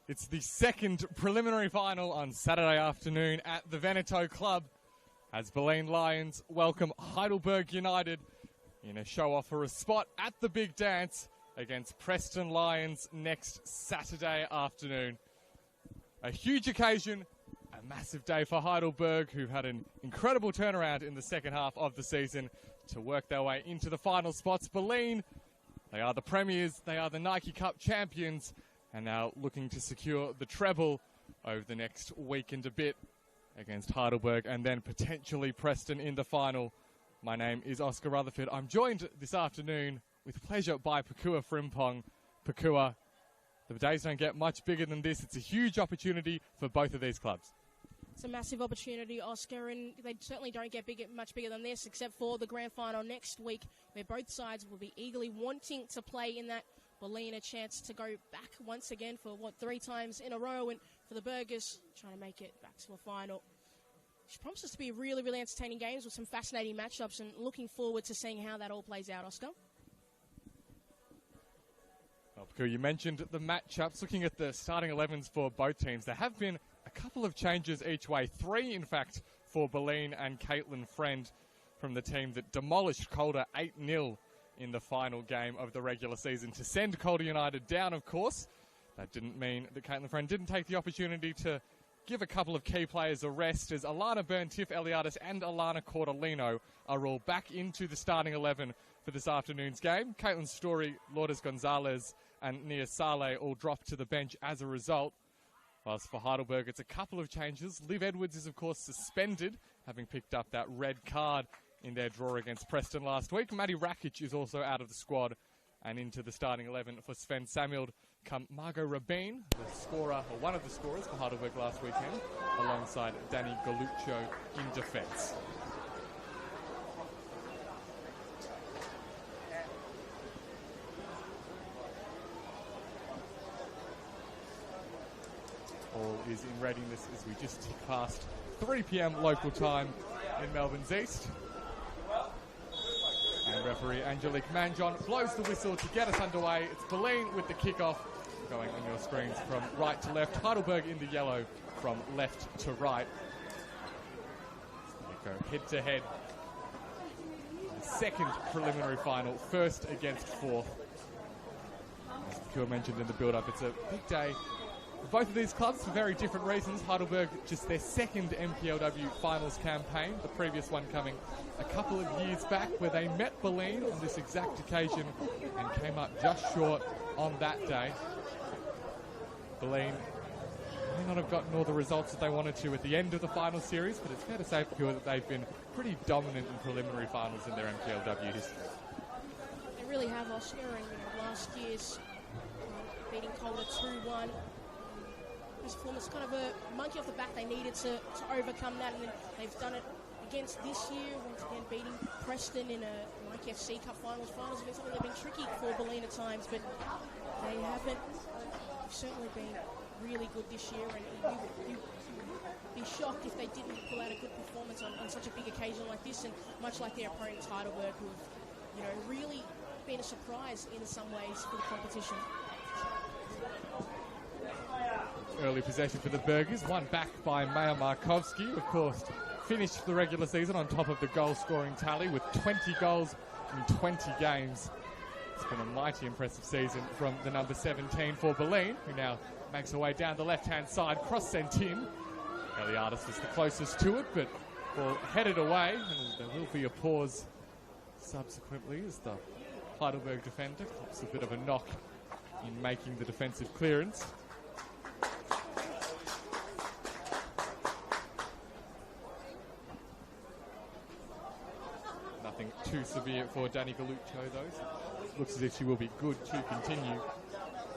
It's the second preliminary final on Saturday afternoon at the Veneto Club as Bulleen Lions welcome Heidelberg United in a show-off for a spot at the big dance against Preston Lions next Saturday afternoon. A huge occasion, a massive day for Heidelberg, who've had an incredible turnaround in the second half of the season to work their way into the final spots. Bulleen, they are the premiers, they are the Nike Cup champions, and now looking to secure the treble over the next week and a bit against Heidelberg and then potentially Preston in the final. My name is Oscar Rutherford. I'm joined this afternoon with pleasure by Pakua Frimpong. Pakua, the days don't get much bigger than this. It's a huge opportunity for both of these clubs. It's a massive opportunity, Oscar, and they certainly don't get much bigger than this, except for the grand final next week, where both sides will be eagerly wanting to play in that. Bulleen a chance to go back once again for, 3 times in a row, and for the Burgers, trying to make it back to a final. Which promises to be really, really entertaining games with some fascinating matchups, and looking forward to seeing how that all plays out, Oscar. Well, Pakua, you mentioned the matchups. Looking at the starting 11s for both teams, there have been a couple of changes each way. 3, in fact, for Bulleen and Caitlin Friend from the team that demolished Calder 8-0 in the final game of the regular season to send Calder United down, of course. That didn't mean that Caitlin Friend didn't take the opportunity to give a couple of key players a rest, as Alana Byrne, Tiff Eliadis and Alana Cordolino are all back into the starting 11 for this afternoon's game. Caitlin Story, Lourdes Gonzalez and Nia Saleh all dropped to the bench as a result. Whilst for Heidelberg, it's a couple of changes. Liv Edwards is, of course, suspended, having picked up that red card in their draw against Preston last week. Maddie Rakic is also out of the squad and into the starting 11 for Sven Samuel come Margot Rabin, the scorer, or one of the scorers for Heidelberg last weekend, alongside Danny Galuccio in defence. All is in readiness as we just tick past 3 p.m. local time in Melbourne's East. And referee Angelique Manjon blows the whistle to get us underway. It's Bulleen with the kickoff, going on your screens from right to left. Heidelberg in the yellow from left to right. They go head to head. The second preliminary final, first against fourth. As Pakua mentioned in the build-up, it's a big day for both of these clubs for very different reasons. Heidelberg, just their second NPLW finals campaign, the previous one coming a couple of years back, where they met Bulleen on this exact occasion and came up just short on that day. Bulleen may not have gotten all the results that they wanted to at the end of the final series, but it's fair to say, Pakua, that they've been pretty dominant in preliminary finals in their NPLW history. They really have, Oscar, and last year's beating Calder 2-1. This performance kind of a monkey off the back. They needed to overcome that, and then they've done it against this year, once again beating Preston in a Nike FC Cup finals. Finals have been something that's been tricky for Bulleen at times, but they haven't. They've certainly been really good this year, and you'd be shocked if they didn't pull out a good performance on such a big occasion like this, and much like their opponents Heidelberg, who have really been a surprise in some ways for the competition. Early possession for the Burgers, one back by Maya Markovsky, of course, finished the regular season on top of the goal-scoring tally with 20 goals in 20 games. It's been a mighty impressive season from the number 17 for Bulleen, who now makes her way down the left-hand side, cross sent in. Eliadis was the closest to it, but ball headed away, and there will be a pause subsequently as the Heidelberg defender cops a bit of a knock in making the defensive clearance. Nothing too severe for Danny Galuccio, though. It looks as if she will be good to continue.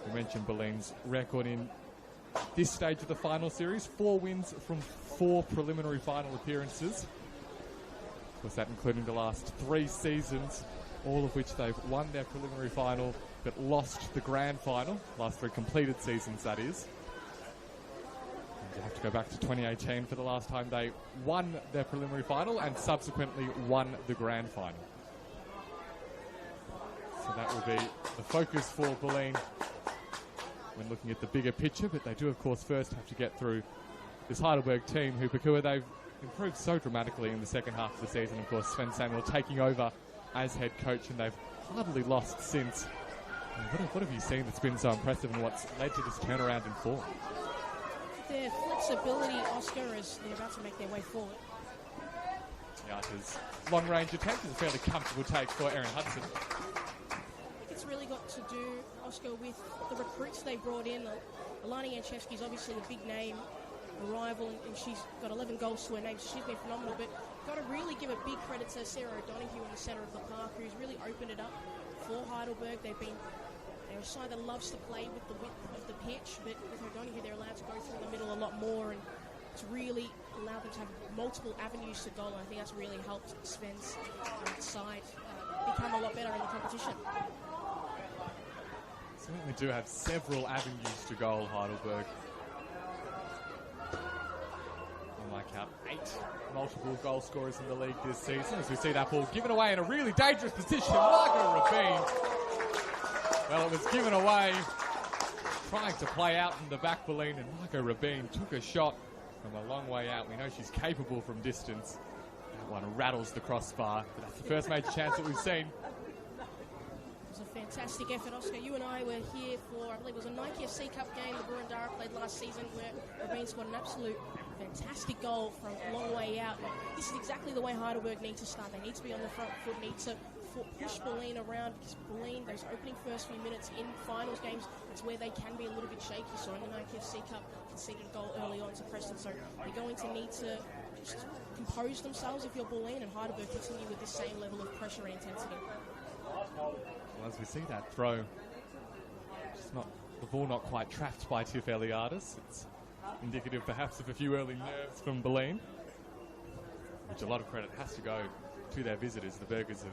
We mentioned Bulleen's record in this stage of the final series. 4 wins from 4 preliminary final appearances. Of course, that including the last 3 seasons, all of which they've won their preliminary final but lost the grand final. Last 3 completed seasons, that is. You have to go back to 2018 for the last time they won their preliminary final and subsequently won the grand final. So that will be the focus for Bulleen when looking at the bigger picture, but they do, of course, first have to get through this Heidelberg team, who Pakua, they've improved so dramatically in the second half of the season. Of course, Sven Samuel taking over as head coach, and they've hardly lost since. What have you seen that's been so impressive, and what's led to this turnaround in form? Their flexibility, Oscar, as they're about to make their way forward. Miata's long-range attempt is a fairly comfortable take for Erin Hudson. I think it's really got to do, Oscar, with the recruits they brought in. Alana Janchevsky's obviously a big name arrival, and she's got 11 goals to her name, so she's been phenomenal. But got to really give a big credit to Sarah O'Donoghue in the centre of the park, who's really opened it up for Heidelberg. They're a side that loves to play with the width of the pitch, but with O'Donoghue, they're allowed to go through the middle a lot more, and it's really allowed them to have multiple avenues to goal. And I think that's really helped Sven's side become a lot better in the competition. Certainly do have several avenues to goal, Heidelberg. Like out 8 multiple goal scorers in the league this season, as we see that ball given away in a really dangerous position. Margot Rabin. Well, it was given away, trying to play out from the back, Bulleen, and Margot Rabin took a shot from a long way out. We know she's capable from distance. That one rattles the crossbar, but that's the first major chance that we've seen. It was a fantastic effort, Oscar. You and I were here for, I believe it was a Nike FC Cup game that Burundara played last season, where Rabin scored an absolute fantastic goal from a long way out. And this is exactly the way Heidelberg need to start. They need to be on the front foot, need to push Bulleen around, because Bulleen, those opening first few minutes in finals games, it's where they can be a little bit shaky. So in the Nike FC Cup, conceded a goal early on to Preston. So they're going to need to just compose themselves if you're Bulleen, and Heidelberg continue with the same level of pressure and intensity. Well, as we see that throw, just the ball not quite trapped by Tiff Eliadis. It's indicative perhaps of a few early nerves from Bulleen, which a lot of credit has to go to their visitors. The Burgers have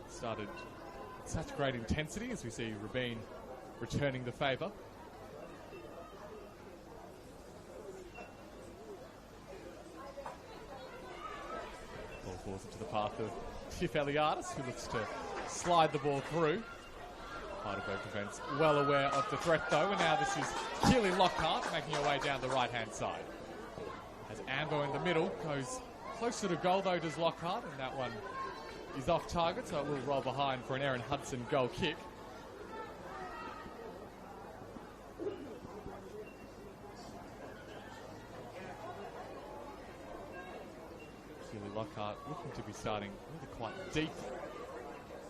started with such great intensity, as we see Rabin returning the favour. Ball falls into the path of Tiff Eliadis, who looks to slide the ball through. Heidelberg defence well aware of the threat though, and now this is Keely Lockhart making her way down the right-hand side. As Ambo in the middle goes closer to goal though does Lockhart, and that one is off target, so it will roll behind for an Erin Hudson goal kick. Keely Lockhart looking to be starting really quite deep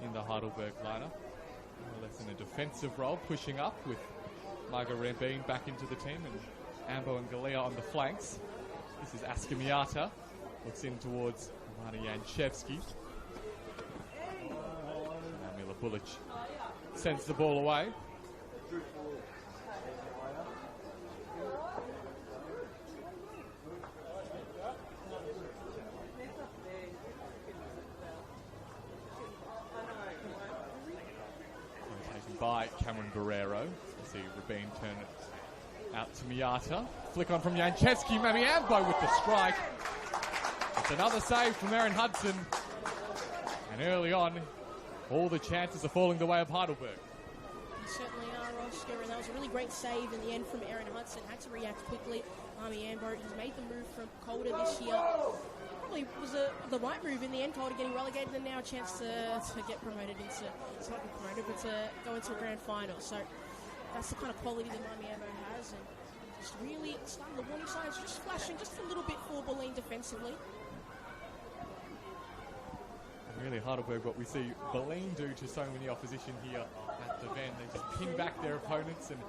in the Heidelberg lineup. More or less in a defensive role, pushing up with Margot Rabin back into the team, and Ambo and Galea on the flanks. This is Aska Miata, looks in towards Alana Janchevsky. Now Mila Bulic sends the ball away. By Cameron Barrero. You see Rabin turn it out to Miata. Flick on from Janchevsky. Maybe Ambo with the strike. It's another save from Erin Hudson. And early on, all the chances are falling the way of Heidelberg. They certainly are, Oscar, and that was a really great save in the end from Erin Hudson. Had to react quickly. Army Ambo has made the move from Calder this year. Probably was the right move in the end. Calder getting relegated, and now a chance to get promoted into, it's not promoted, but to go into a grand final. So that's the kind of quality that Miami Ambo has, and just really starting the warning signs, just flashing just a little bit for Bulleen defensively. And really, Heidelberg, what we see Bulleen do to so many opposition here at the Ven, they just pin back their opponents and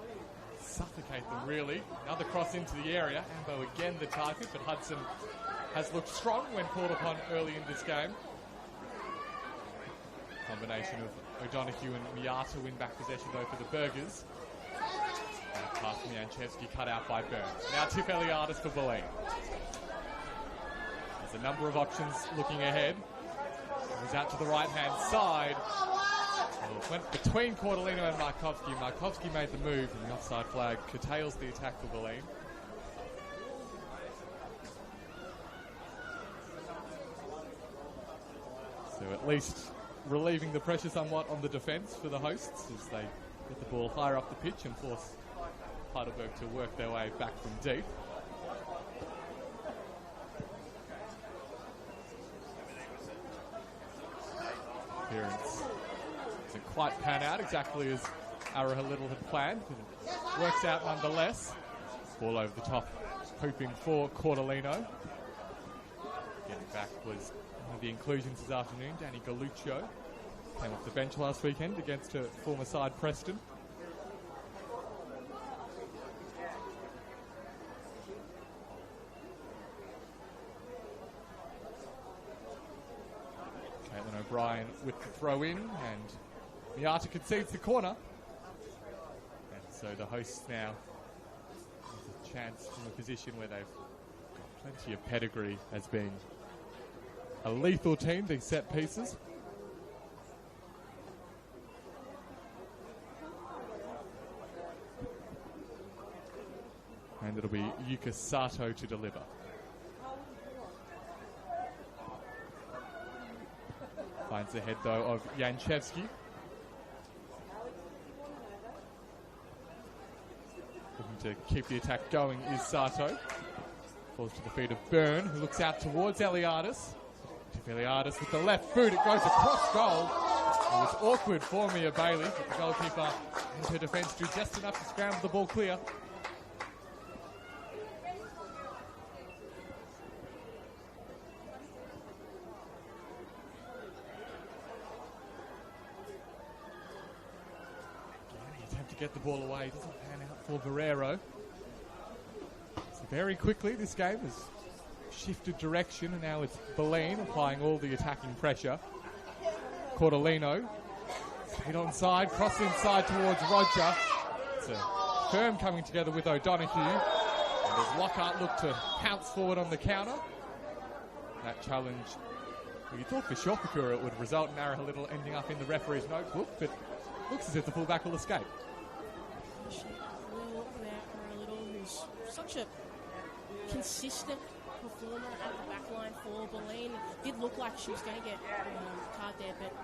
suffocate them, really. Another cross into the area. Ambo again the target, but Hudson has looked strong when called upon early in this game. Combination of O'Donoghue and Miata win back possession though for the Burgers. And a pass from Janchevsky cut out by Burns. Now Tiff Eliadis for Bulleen. There's a number of options looking ahead. He's out to the right-hand side. Well, it went between Cordolino and Markovsky. Markovsky made the move, and the offside flag curtails the attack for Bulleen. So at least relieving the pressure somewhat on the defence for the hosts as they get the ball higher up the pitch and force Heidelberg to work their way back from deep. Appearance doesn't quite pan out exactly as Arrowhead Little had planned, but it works out nonetheless. Ball over the top, hooping for Cordolino. Getting back was one of the inclusions this afternoon, Danny Galluccio. Came off the bench last weekend against her former side Preston. Caitlin O'Brien with the throw in, and Miata concedes the corner. And so the hosts now have a chance from a position where they've got plenty of pedigree as being a lethal team, these set pieces. And it'll be Yuka Sato to deliver. Finds the head, though, of Janchevsky. Looking to keep the attack going is Sato. Falls to the feet of Byrne, who looks out towards Eliadis. To Eliadis with the left boot. It goes across goal. It was awkward for Mia Bailey, but the goalkeeper and her defence do just enough to scramble the ball clear. Get the ball away, doesn't pan out for Barrero. So very quickly this game has shifted direction, and now it's Bulleen applying all the attacking pressure. Cordolino stayed onside, cross inside towards Roger. It's a firm coming together with O'Donoghue, and as Lockhart looked to pounce forward on the counter, that challenge, well, you thought for sure Pakura it would result in Arrowhead Little ending up in the referee's notebook, but looks as if the fullback will escape. Who's such a consistent performer at the back line for Bulleen. Did look like she was going to get a card there, but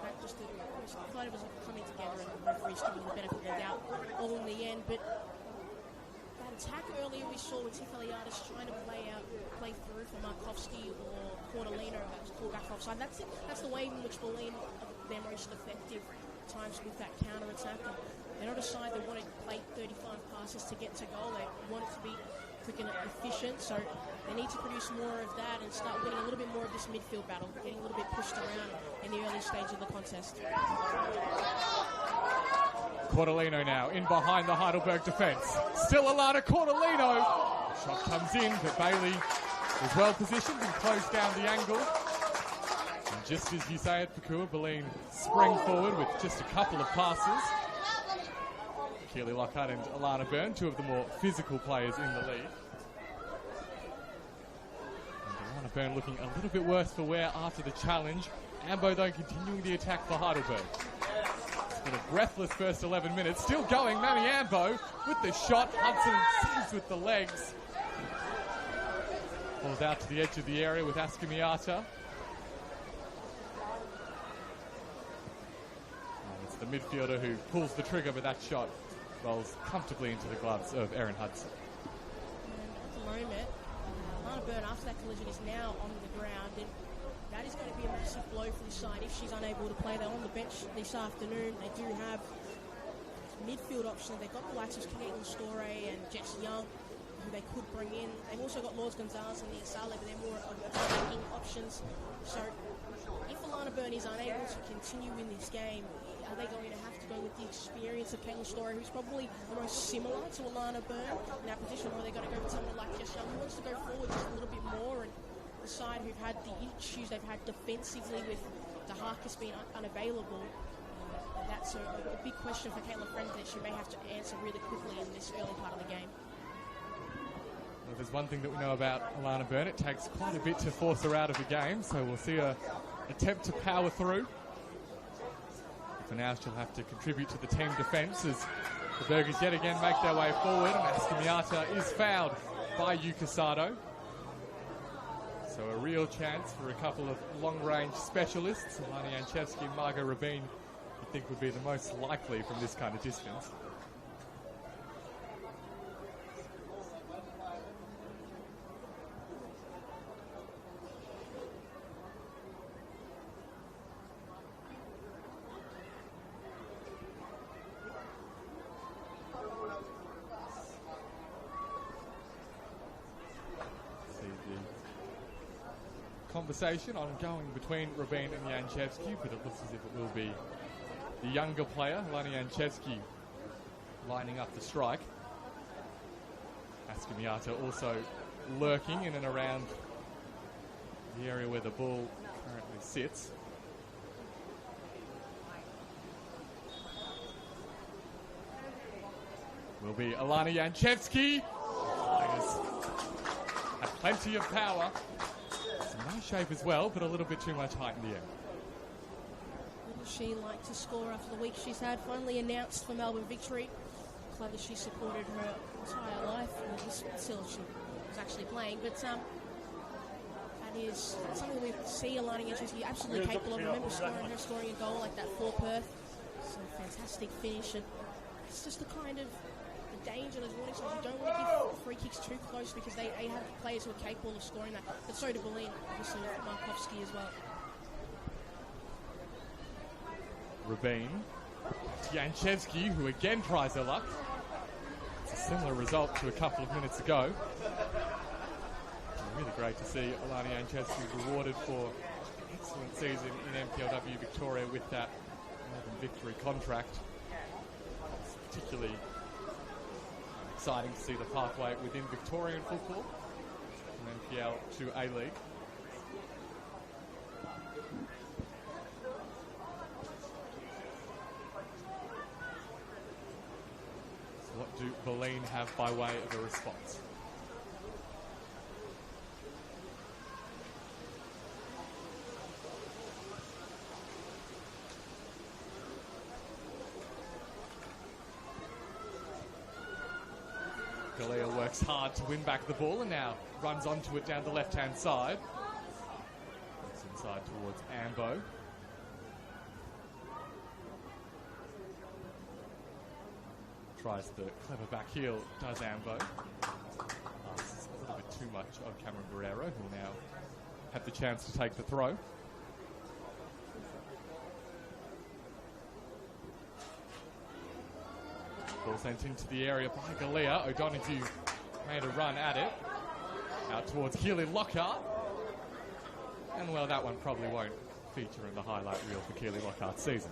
that just thought it was coming together, and the referee's giving the benefit of the doubt all in the end. But that attack earlier we saw with Tiff Eliadis trying to play through for Markovsky or Cordolino, that was pulled back offside. That's it. That's the way in which Bulleen are their most effective times with that counter attack. They're not a side that want to play 35 passes to get to goal. They want it to be quick and efficient, so they need to produce more of that and start winning a little bit more of this midfield battle, getting a little bit pushed around in the early stage of the contest. Cordolino now in behind the Heidelberg defence. Still Alana Cordolino. The shot comes in, but Bailey is well positioned and closed down the angle. And just as you say it, Pakua, Bulleen spring forward with just a couple of passes. Keely Lockhart and Alana Byrne, two of the more physical players in the league. And Alana Byrne looking a little bit worse for wear after the challenge. Ambo, though, continuing the attack for Heidelberg. It's been a breathless first 11 minutes. Still going, Mami Ambo with the shot. Hudson sees with the legs. Falls out to the edge of the area with Askamiata. It's the midfielder who pulls the trigger, but that shot rolls comfortably into the gloves of Erin Hudson. And at the moment, Alana Byrne, after that collision, is now on the ground, and that is going to be a massive blow for the side if she's unable to play. They're on the bench this afternoon. They do have midfield options. They've got the likes of Caitlin Storey and Jess Young, who they could bring in. They've also got Lords Gonzalez and the Asale, but they're more attacking options. So if Alana Byrne is unable to continue in this game, are they going to have to go with the experience of Caitlin Story, who's probably the most similar to Alana Byrne in that position, or are they going to go with someone like Jess Young, who wants to go forward just a little bit more? And the side who've had the issues they've had defensively with DeHarkis being unavailable, and that's a big question for Caitlin Friend that she may have to answer really quickly in this early part of the game. Well, there's one thing that we know about Alana Byrne. It takes quite a bit to force her out of the game, so we'll see her attempt to power through. For now, she'll have to contribute to the team defence as the Burgers yet again make their way forward, and Askamiata is fouled by Yuka Sato. So a real chance for a couple of long-range specialists. Alana Janchevsky and Margot Rabin, I think, would be the most likely from this kind of distance. conversation ongoing between Rabin and Janchevsky, but it looks as if it will be the younger player, Alana Janchevsky, lining up the strike. Askamiata also lurking in and around the area where the ball currently sits. Will be Alana Janchevsky. Had plenty of power. Some nice shape as well, but a little bit too much height in the air. Wouldn't she like to score after the week she's had? Finally announced for Melbourne victory. Club that she supported her entire life, until she was actually playing. But that is something we see Alana Janchevsky absolutely capable of. Remember scoring a goal like that for Perth. It's a fantastic finish, and it's just the kind of the danger, those warning signs. You don't want to give free kicks too close because they have players who are capable of scoring that. But so do Bulleen, obviously Markovsky as well. Rabin, Janchevsky, who again tries her luck. It's a similar result to a couple of minutes ago. Really great to see Alana Janchevsky rewarded for an excellent season in NPLW Victoria with that Melbourne victory contract. It's particularly exciting to see the pathway within Victorian football from NPL to A-League. So what do Bulleen have by way of a response? Galea works hard to win back the ball and now runs onto it down the left-hand side. Looks inside towards Ambo. Tries the clever back heel, does Ambo. Asks a little bit too much of Cameron Guerrero, who will now have the chance to take the throw. Ball sent into the area by Galea. O'Donoghue made a run at it. Out towards Keely Lockhart. And well, that one probably won't feature in the highlight reel for Keely Lockhart's season.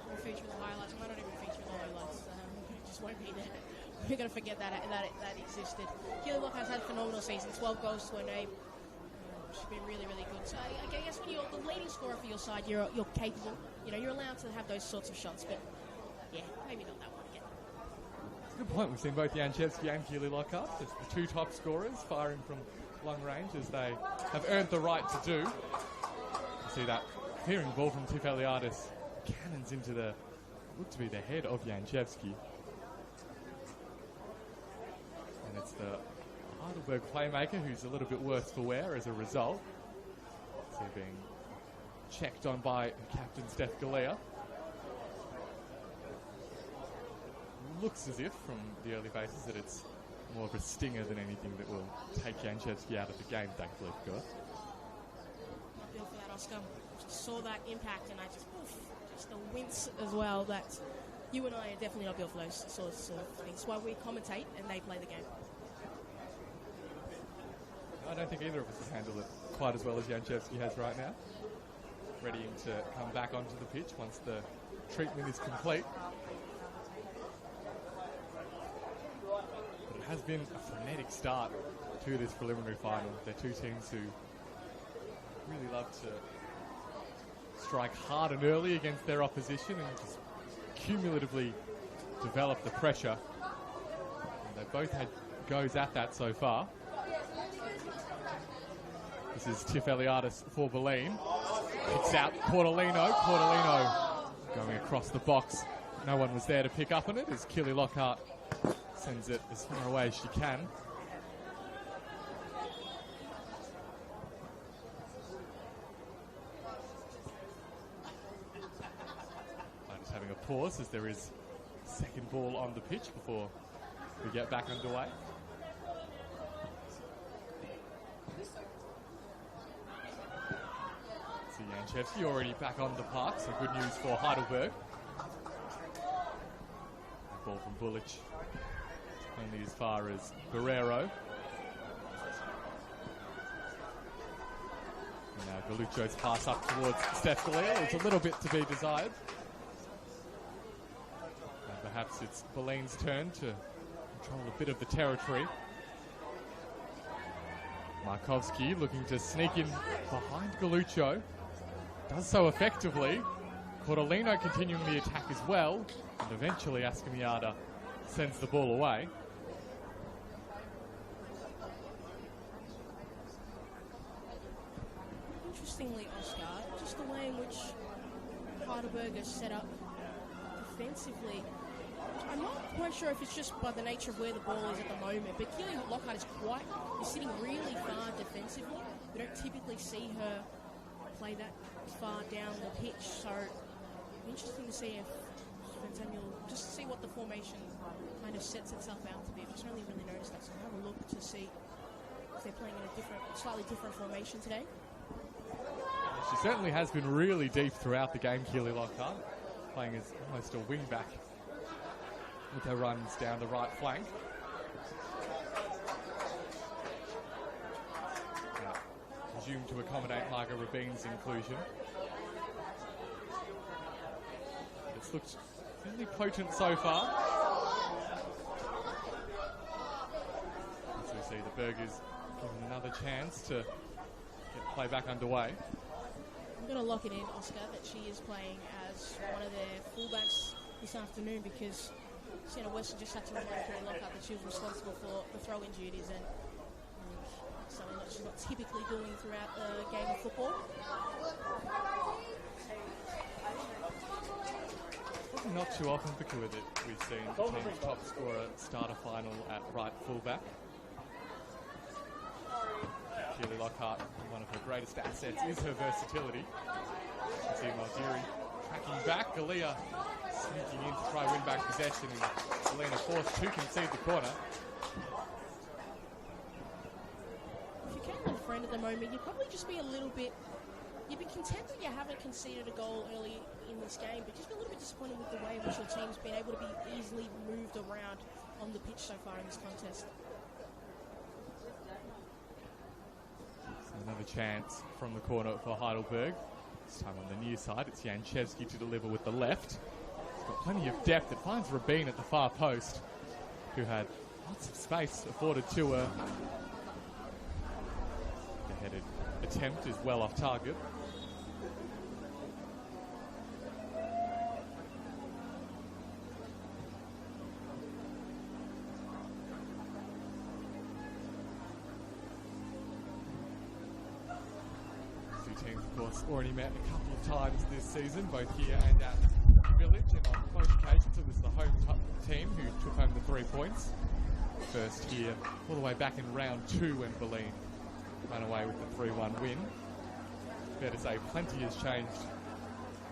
Won't feature in the highlights. Might not even feature in the highlights. It just won't be there. We're going to forget that existed. Keely Lockhart's had a phenomenal season. 12 goals to her name. She's been really, really good. So I guess when you're the leading scorer for your side, you're capable. You know, you're allowed to have those sorts of shots, but yeah, maybe not that one again. That's a good point. We've seen both Janchevsky and Keely Lockhart, just the two top scorers, firing from long range as they have earned the right to do. You see that clearing ball from Tiff Eliadis cannons into the, look to be the head of Janchevsky. And it's the Heidelberg playmaker who's a little bit worse for wear as a result. So being checked on by captain Steph Galea. Looks as if, from the early phases, that it's more of a stinger than anything that will take Janchevsky out of the game, thankfully, of course. I feel for that, Oscar. Just saw that impact, and I just a wince as well. That you and I are definitely not built for those sort of things. That's why we commentate and they play the game. I don't think either of us has handled it quite as well as Janchevsky has right now. Readying to come back onto the pitch once the treatment is complete. Has been a frenetic start to this preliminary final. They're two teams who really love to strike hard and early against their opposition and just cumulatively develop the pressure. And they've both had goes at that so far. This is Tiff Eliadis for Bulleen. Picks out Portolino. Going across the box. No one was there to pick up on it as Keely Lockhart sends it as far away as she can. I'm just having a pause as there is second ball on the pitch before we get back underway. See Janchevsky already back on the park, so good news for Heidelberg. Ball from Bullich. Only as far as Guerrero. Galuccio's pass up towards Steph Galea. It's a little bit to be desired. And perhaps it's Bulleen's turn to control a bit of the territory. Markovski looking to sneak in behind Galuccio. Does so effectively. Cordolino continuing the attack as well. And eventually Ascamiata sends the ball away. Interestingly, Oscar, just the way in which Heidelberg is set up defensively, I'm not quite sure if it's just by the nature of where the ball is at the moment, but Keely Lockhart is sitting really far defensively. We don't typically see her play that far down the pitch, so interesting to see if Daniel, just to see what the formation kind of sets itself out to be. I've just only really noticed that, so I'll have a look to see if they're playing in a slightly different formation today. She certainly has been really deep throughout the game, Keely Lockhart, playing as almost a wing back with her runs down the right flank. Now, presumed to accommodate Margot Rabin's inclusion. It's looked fairly potent so far. As we see the Burgers given another chance to get play back underway. I'm going to lock it in, Oscar, that she is playing as one of their fullbacks this afternoon, because Sienna Weston just had to remind Keely Lockhart that she was responsible for the throw-in duties, and something that she's not typically doing throughout the game of football. Probably not too often, Bakua, that we've seen the team's top scorer start a final at right fullback. Keely Lockhart, one of her greatest assets is her versatility. You can see Maldiri tracking back, Galea sneaking in to try win back possession, and Galena forced to concede the corner. If you came on friend at the moment, you'd probably just be a little bit, you'd be content that you haven't conceded a goal early in this game, but just be a little bit disappointed with the way in which your team's been able to be easily moved around on the pitch so far in this contest. Another chance from the corner for Heidelberg. This time on the near side, it's Janchevsky to deliver with the left. He's got plenty of depth. It finds Rabin at the far post, who had lots of space afforded to her. The headed attempt is well off target. Teams, of course, already met a couple of times this season, both here and at Village, and on both occasions it was the home team who took home the 3 points. First here, all the way back in round 2 when Bulleen ran away with the 3-1 win. Fair to say, plenty has changed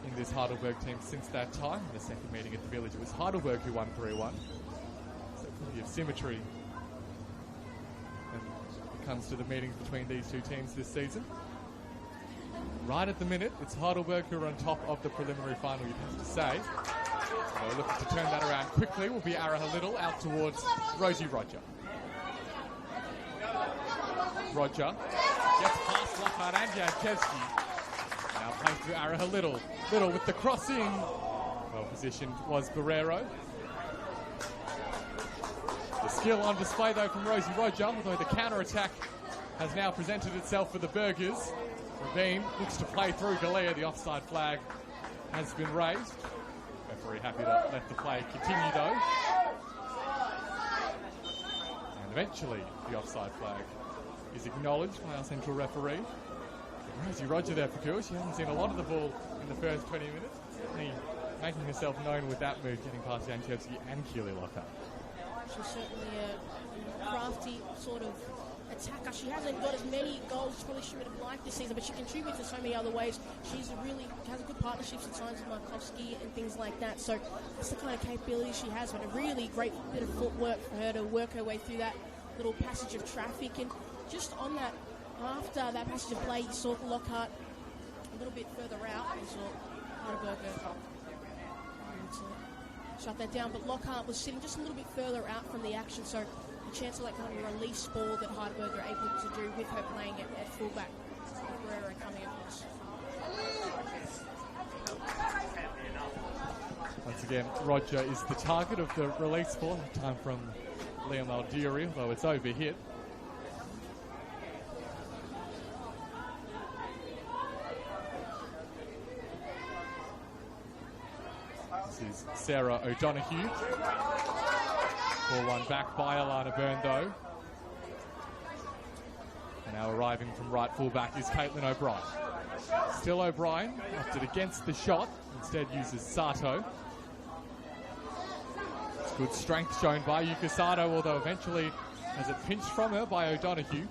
in this Heidelberg team since that time. In the second meeting at the Village, it was Heidelberg who won 3-1. So plenty of symmetry when it comes to the meetings between these two teams this season. Right at the minute, it's Heidelberg who are on top of the preliminary final, you'd have to say. So looking to turn that around quickly will be Araha Little out towards Rosie Roger. Roger gets past Lockhart and Janchevsky. Now plays through Araha Little. Little with the crossing. Well positioned was Barrero. The skill on display though from Rosie Roger, although the counter-attack has now presented itself for the Burgers. Rabin looks to play through Galea. The offside flag has been raised. Referee happy to let the play continue though. And eventually the offside flag is acknowledged by our central referee. Rosie Roger there for cool. She hasn't seen a lot of the ball in the first 20 minutes. Certainly making herself known with that move, getting past Janchevsky and Keely Lockhart. She's certainly a crafty sort of attacker. She hasn't got as many goals as probably she would have liked this season, but she contributes in so many other ways. She's has a good partnerships at times with Markovski and things like that. So that's the kind of capability she has, but a really great bit of footwork for her to work her way through that little passage of traffic. And just on that, after that passage of play, you saw Lockhart a little bit further out. You saw Heidelberg shut that down, but Lockhart was sitting just a little bit further out from the action, so the chance of like kind of release ball that Heidelberg are able to do with her playing at fullback. Guerrero coming across. Once again, Roger is the target of the release ball. Time from Liam Aldieri, although it's overhit. This is Sarah O'Donoghue. Ball one back by Alana Byrne, though. And now arriving from right fullback is Caitlin O'Brien. Still O'Brien, opted against the shot, instead uses Sato. It's good strength shown by Yuka Sato, although eventually has it pinched from her by O'Donoghue.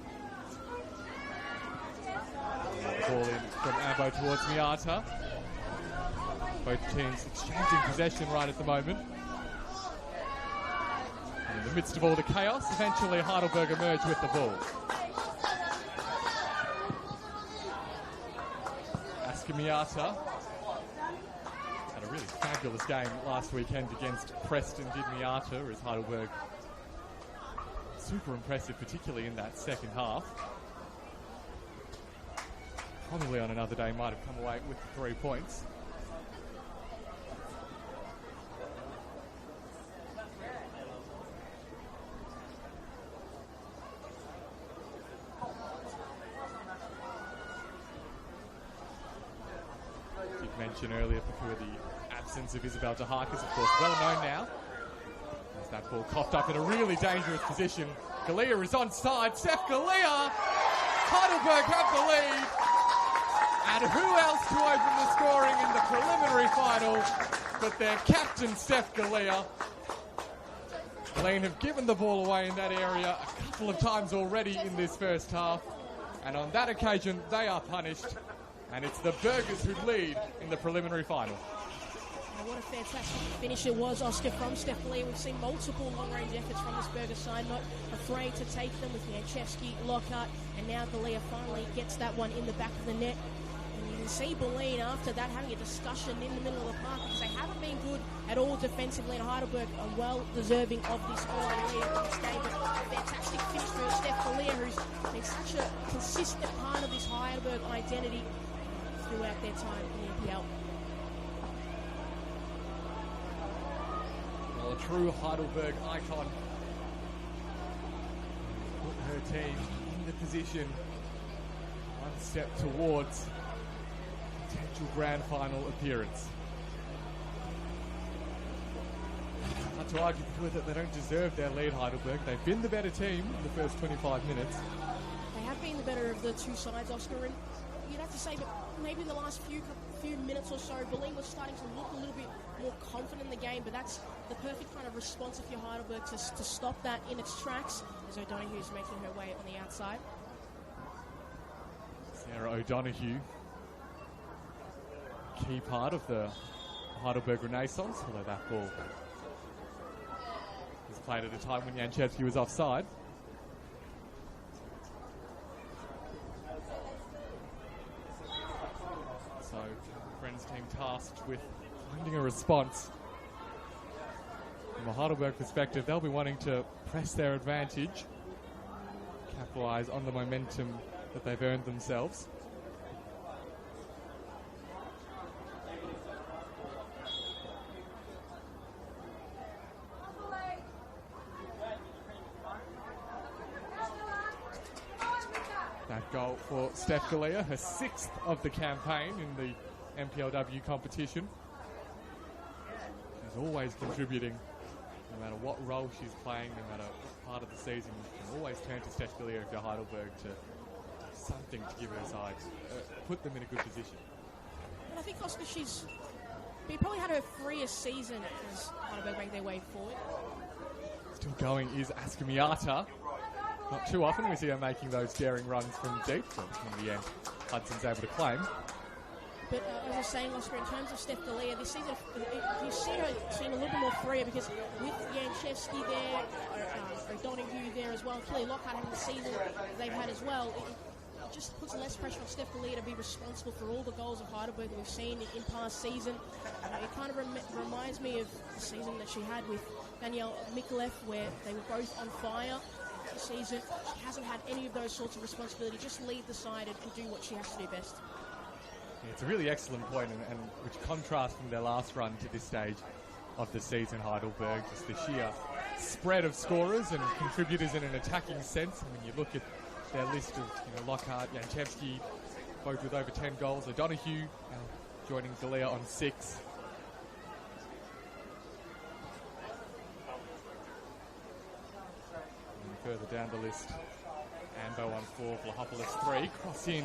Ball in from Ambo towards Miata. Both teams exchanging possession right at the moment. And in the midst of all the chaos, eventually Heidelberg emerge with the ball. Miata had a really fabulous game last weekend against Preston, did Miata, as Heidelberg super impressive, particularly in that second half. Probably on another day might have come away with the 3 points. Mentioned earlier before the absence of Isabel De Haak is of course well known now. As that ball coughed up in a really dangerous position. Galea is onside. Steph Galea! Heidelberg have the lead. And who else to open the scoring in the preliminary final but their captain Steph Galea. Bulleen have given the ball away in that area a couple of times already in this first half. And on that occasion they are punished. And it's the Burgers who lead in the preliminary final. And what a fantastic finish it was, Oscar, from Steph Galea. We've seen multiple long-range efforts from this Burgers side, not afraid to take them with Janchevsky, Lockhart, and now Galea finally gets that one in the back of the net. And you can see Bulleen after that having a discussion in the middle of the park because they haven't been good at all defensively, and Heidelberg are well deserving of this early lead in this game. But a fantastic finish for Steph Galea, who's been such a consistent part of this Heidelberg identity throughout their time in the NPL. Well, a true Heidelberg icon. Put her team in the position, one step towards potential grand final appearance. Hard to argue that they don't deserve their lead, Heidelberg. They've been the better team in the first 25 minutes. They have been the better of the two sides, Oscar, and you'd have to say that maybe in the last few minutes or so, Bulleen was starting to look a little bit more confident in the game, but that's the perfect kind of response if you're Heidelberg to stop that in its tracks, as O'Donoghue's making her way on the outside. Sarah O'Donoghue, key part of the Heidelberg Renaissance, although that ball was played at a time when Janchevsky was offside. So, Friends team tasked with finding a response. From a Heidelberg perspective, they'll be wanting to press their advantage, capitalise on the momentum that they've earned themselves. That goal for Steph Galea, her 6th of the campaign in the NPLW competition. She's always contributing, no matter what role she's playing, no matter what part of the season. You can always turn to Steph Galea if you're Heidelberg to something to give her side, put them in a good position. And I think, Oscar, we probably had her freest season as Heidelberg make their way forward. Still going is Askamiata. Not too often we see her making those daring runs from deep, but in the end, Hudson's able to claim. But as I was saying, Oscar, in terms of Steph Galea, this season, you see her seem a little bit more freer because with Janchevsky there, O'Donoghue there as well, Kelly Lockhart having the season they've had as well, it just puts less pressure on Steph Galea to be responsible for all the goals of Heidelberg that we've seen in past season. It kind of reminds me of the season that she had with Danielle Mikulev, where they were both on fire this season. She hasn't had any of those sorts of responsibility. Just lead the side and do what she has to do best. Yeah, it's a really excellent point, and which contrasts from their last run to this stage of the season, Heidelberg. Just the sheer spread of scorers and contributors in an attacking sense. And when you look at their list of Lockhart, Janchevsky, both with over 10 goals. O'Donoghue now joining Galea on 6. And further down the list, Anbo on 4, Vlahopoulos 3. Cross in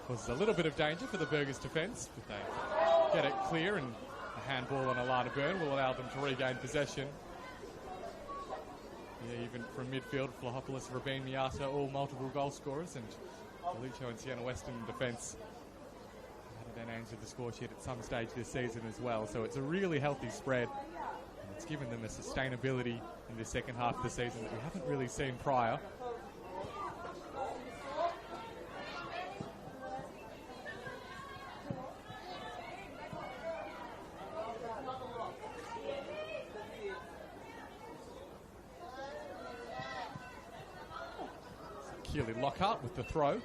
causes a little bit of danger for the Burgers defence, but they get it clear, and a handball on Alana Byrne will allow them to regain possession. Yeah, even from midfield, Vlahopoulos, Rabin, Miata, all multiple goal scorers, and Lucho and Sienna Western defence added their names to the score sheet at some stage this season as well. So it's a really healthy spread, and it's given them a sustainability in the second half of the season that we haven't really seen prior. Keely Lockhart with the throw.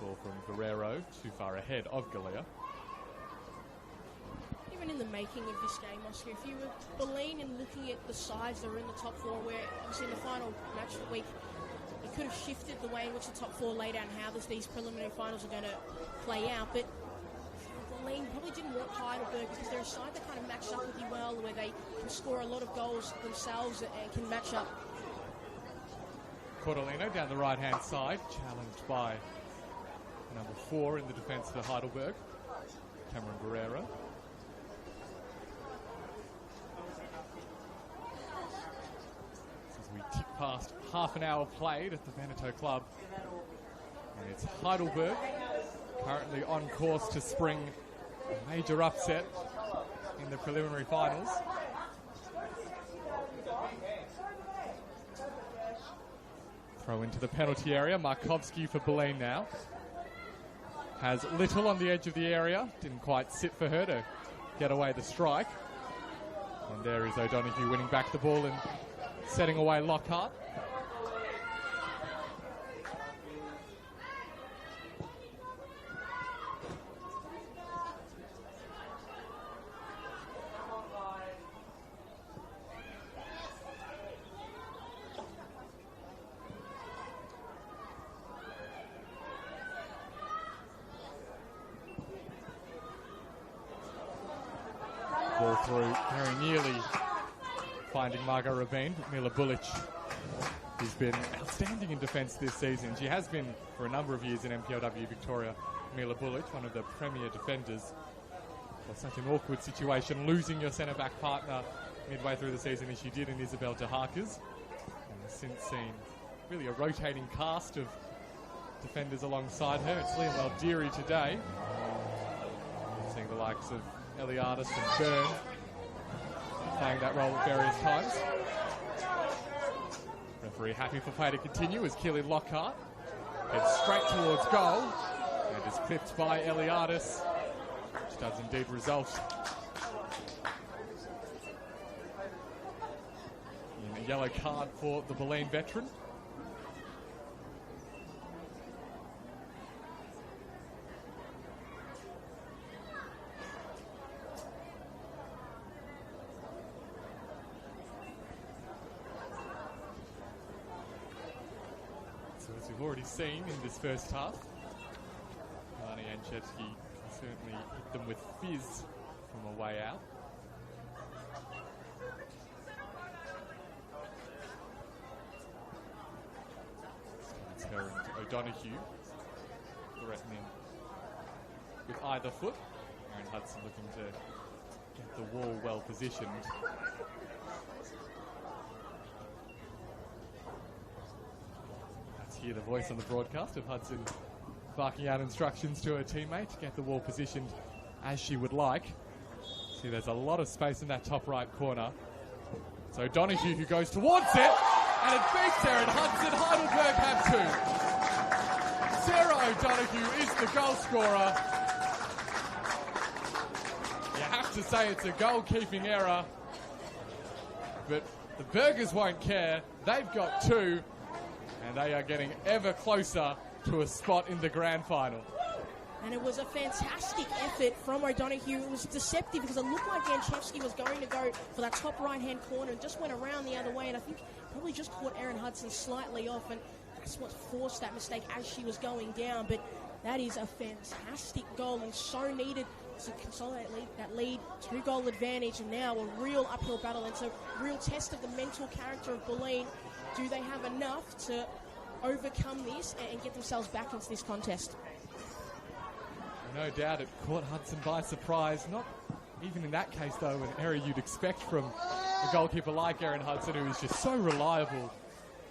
Ball from Guerrero, too far ahead of Galea. Even in the making of this game, Oscar, if you were Bulleen and looking at the sides that are in the top 4, where obviously in the final match of the week, it could have shifted the way in which the top 4 laid out and how these preliminary finals are going to play out, but Bulleen probably didn't want Heidelberg because they're a side that kind of matched up with you well, where they can score a lot of goals themselves and can match up. Cordolino down the right-hand side, challenged by number 4 in the defence for Heidelberg, Cameron Guerrero. As we tick past half an hour played at the Veneto Club, and it's Heidelberg currently on course to spring a major upset in the preliminary finals. Throw into the penalty area. Markovsky for Bulleen now. Has Little on the edge of the area. Didn't quite sit for her to get away the strike. And there is O'Donoghue winning back the ball and setting away Lockhart. Ball through, very nearly finding Margot Rabin, but Mila Bulic has been outstanding in defence this season. She has been for a number of years in NPLW Victoria. Mila Bulic, one of the premier defenders. Well, such an awkward situation, losing your centre-back partner midway through the season as you did in Isabel Jaharkas. And has since seen really a rotating cast of defenders alongside her. It's Liam Aldeary today. Seeing the likes of Eliadis and Byrne playing that role at various times. Referee happy for play to continue as Keely Lockhart heads straight towards goal and is clipped by Eliadis, which does indeed result in a yellow card for the Bulleen veteran. As we've already seen in this first half, Lani Janchevsky certainly hit them with fizz from a way out. It's her and O'Donoghue threatening with either foot. Aaron Hudson looking to get the wall well positioned. Hear the voice on the broadcast of Hudson barking out instructions to her teammate to get the wall positioned as she would like. See, there's a lot of space in that top right corner. So O'Donoghue who goes towards it and it beats Erin Hudson. Heidelberg have 2. Sarah O'Donoghue is the goal scorer. You have to say it's a goalkeeping error, but the Burgers won't care. They've got 2, and they are getting ever closer to a spot in the grand final. And it was a fantastic effort from O'Donoghue. It was deceptive because it looked like Janchevsky was going to go for that top right-hand corner and just went around the other way. And I think probably just caught Erin Hudson slightly off, and that's what forced that mistake as she was going down. But that is a fantastic goal and so needed to consolidate that lead, 2-goal advantage, and now a real uphill battle. And it's a real test of the mental character of Bulleen. Do they have enough to overcome this and get themselves back into this contest? No doubt it caught Hudson by surprise. Not even in that case, though, an error you'd expect from a goalkeeper like Erin Hudson, who is just so reliable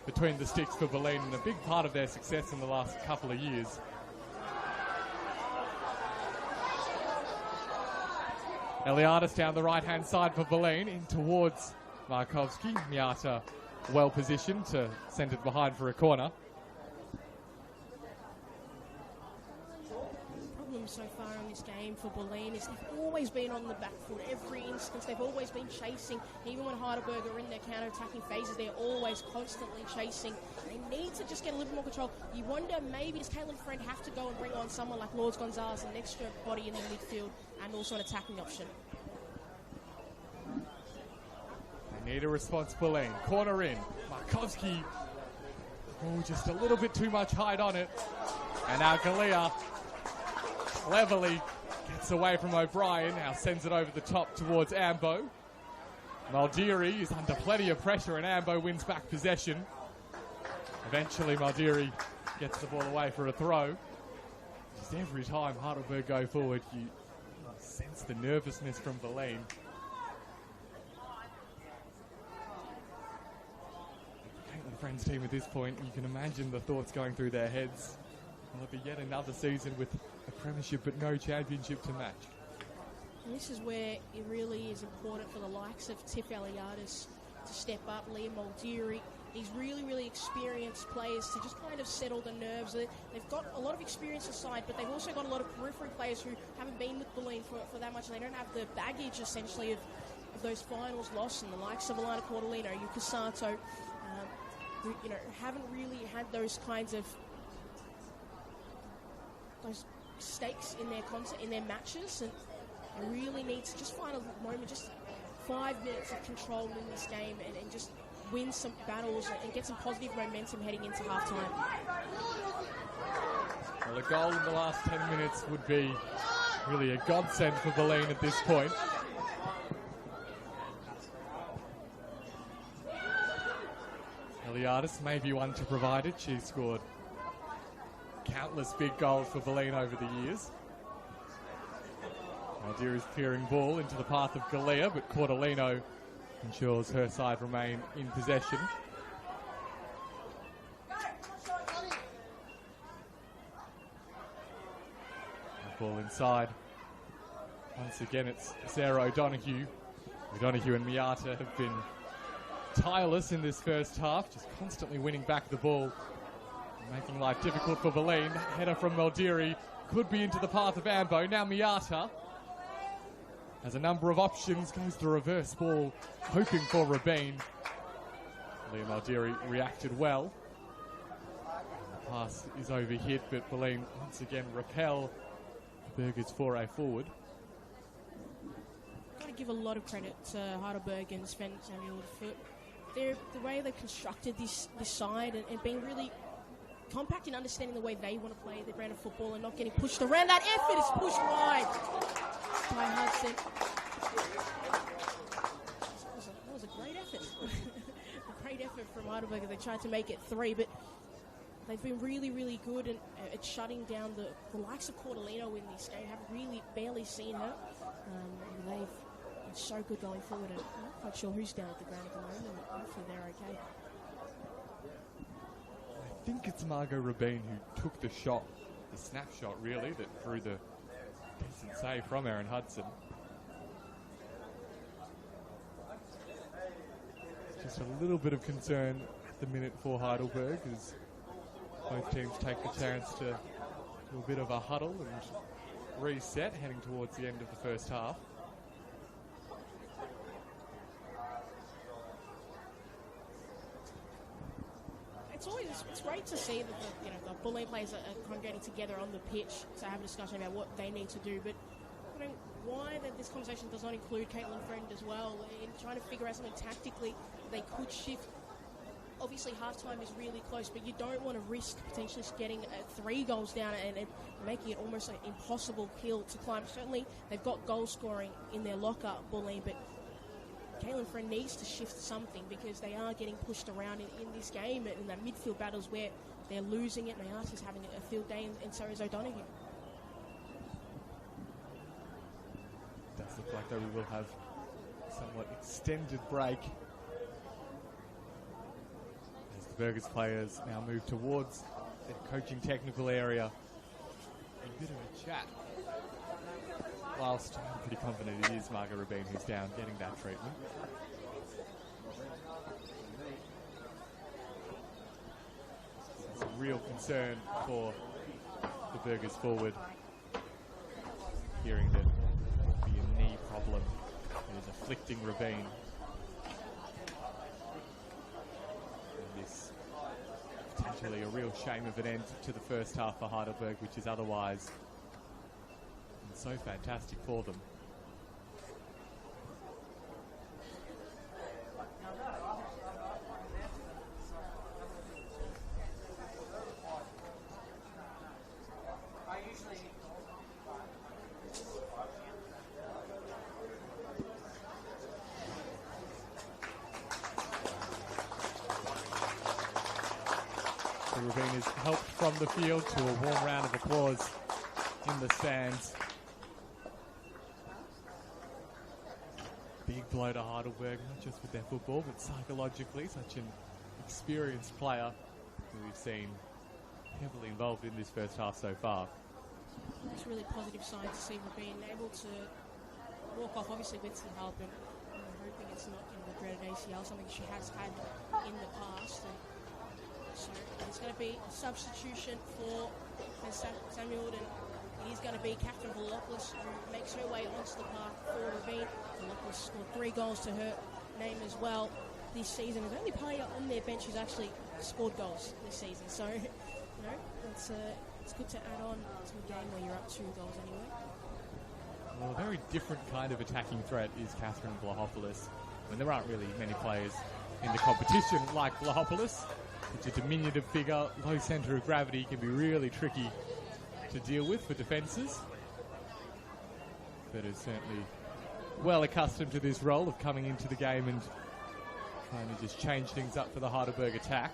between the sticks for Bulleen and a big part of their success in the last couple of years. Eliadis down the right-hand side for Bulleen, in towards Markovski. Miata well positioned to send it behind for a corner. So far in this game for Bulleen is they've always been on the back foot. Every instance they've always been chasing. Even when Heidelberg are in their counter-attacking phases, they're always constantly chasing. They need to just get a little more control. You wonder, maybe does Caitlin Friend have to go and bring on someone like Lourdes Gonzalez, an extra body in the midfield and also an attacking option? They need a response, Bulleen. Corner in. Markovski. Oh, just a little bit too much height on it. And now Galea cleverly gets away from O'Brien, now sends it over the top towards Ambo. Maldiri is under plenty of pressure and Ambo wins back possession. Eventually Maldiri gets the ball away for a throw. Just every time Heidelberg go forward, you sense the nervousness from Bulleen. Caitlin Friend's team at this point, you can imagine the thoughts going through their heads. Will it be yet another season with a premiership but no championship to match? And this is where it really is important for the likes of Tiff Eliadis to step up. Liam Maldiri, these really, really experienced players to just kind of settle the nerves. They've got a lot of experience aside, but they've also got a lot of periphery players who haven't been with Bulleen for that much. They don't have the baggage, essentially, of those finals loss, and the likes of Alana Cordolino, Yuka Sato, who haven't really had those kinds of those stakes in their matches, and really need to just find a moment, just 5 minutes of control in this game and just win some battles and get some positive momentum heading into halftime. Well, a goal in the last 10 minutes would be really a godsend for Bulleen at this point. Eliadis may be one to provide it. She scored countless big goals for Bulleen over the years. Maldiri's clearing ball into the path of Galea, but Cordolino ensures her side remain in possession. Ball inside. Once again, it's Sarah O'Donoghue. O'Donoghue and Miata have been tireless in this first half, just constantly winning back the ball, making life difficult for Bulleen. Header from Maldiri could be into the path of Ambo. Now Miata has a number of options, goes the reverse ball, hoping for Rabin. Liam Maldiri reacted well. The pass is overhit, but Bulleen once again repel Burger's foray forward. Got to give a lot of credit to Heidelberg and Sven Samuel for the way they've constructed this side and being really compact in understanding the way they want to play their brand of football and not getting pushed around. That effort is pushed wide by Hudson. That was a great effort. A great effort from Heidelberg. They tried to make it 3, but they've been really, really good at shutting down the likes of Cordolino in this game. Have really barely seen her. They've been so good going forward. And I'm not quite sure who's down at the ground at the moment. Hopefully they're okay. I think it's Margot Rabin who took the shot, the snapshot really, that drew the decent save from Erin Hudson. Just a little bit of concern at the minute for Heidelberg as both teams take the chance to do a bit of a huddle and reset heading towards the end of the first half. It's great to see that the Bulleen players are kind of getting together on the pitch to have a discussion about what they need to do. But why that this conversation does not include Caitlin Friend as well in trying to figure out something tactically they could shift. Obviously, halftime is really close, but you don't want to risk potentially getting 3 goals down and making it almost an impossible hill to climb. Certainly, they've got goal scoring in their locker, Bulleen, but Caitlin Friend needs to shift something because they are getting pushed around in this game in the midfield battles where they're losing it and they are just having a field day, and so is O'Donoghue. Does look like though we will have somewhat extended break as the Burgers players now move towards the coaching technical area. A bit of a chat. Whilst I'm pretty confident it is Margot Rabin who's down getting that treatment. It's a real concern for the Burgers forward, hearing that there might be a knee problem that is afflicting Rabin. And this potentially a real shame of an end to the first half for Heidelberg, which is otherwise so fantastic for them. So Rabin is helped from the field to a warm round of applause in the stands. Big blow to Heidelberg, not just with their football, but psychologically. Such an experienced player who we've seen heavily involved in this first half so far. It's a really positive sign to see Rabin able to walk off, obviously with some help, and I'm hoping it's not a regretted ACL, something she has had in the past. And so it's going to be a substitution for Samuel, and it is going to be Catherine Bulleen who makes her way onto the park for Rabin. Bulleen scored 3 goals to her name as well this season. The only player on their bench who's actually scored goals this season. So, it's good to add on to a game where you're up 2 goals anyway. Well, a very different kind of attacking threat is Catherine Vlahopoulos. I mean, there aren't really many players in the competition like Vlahopoulos. It's a diminutive figure, low centre of gravity, can be really tricky to deal with for defences. But is certainly well accustomed to this role of coming into the game and trying to just change things up for the Heidelberg attack.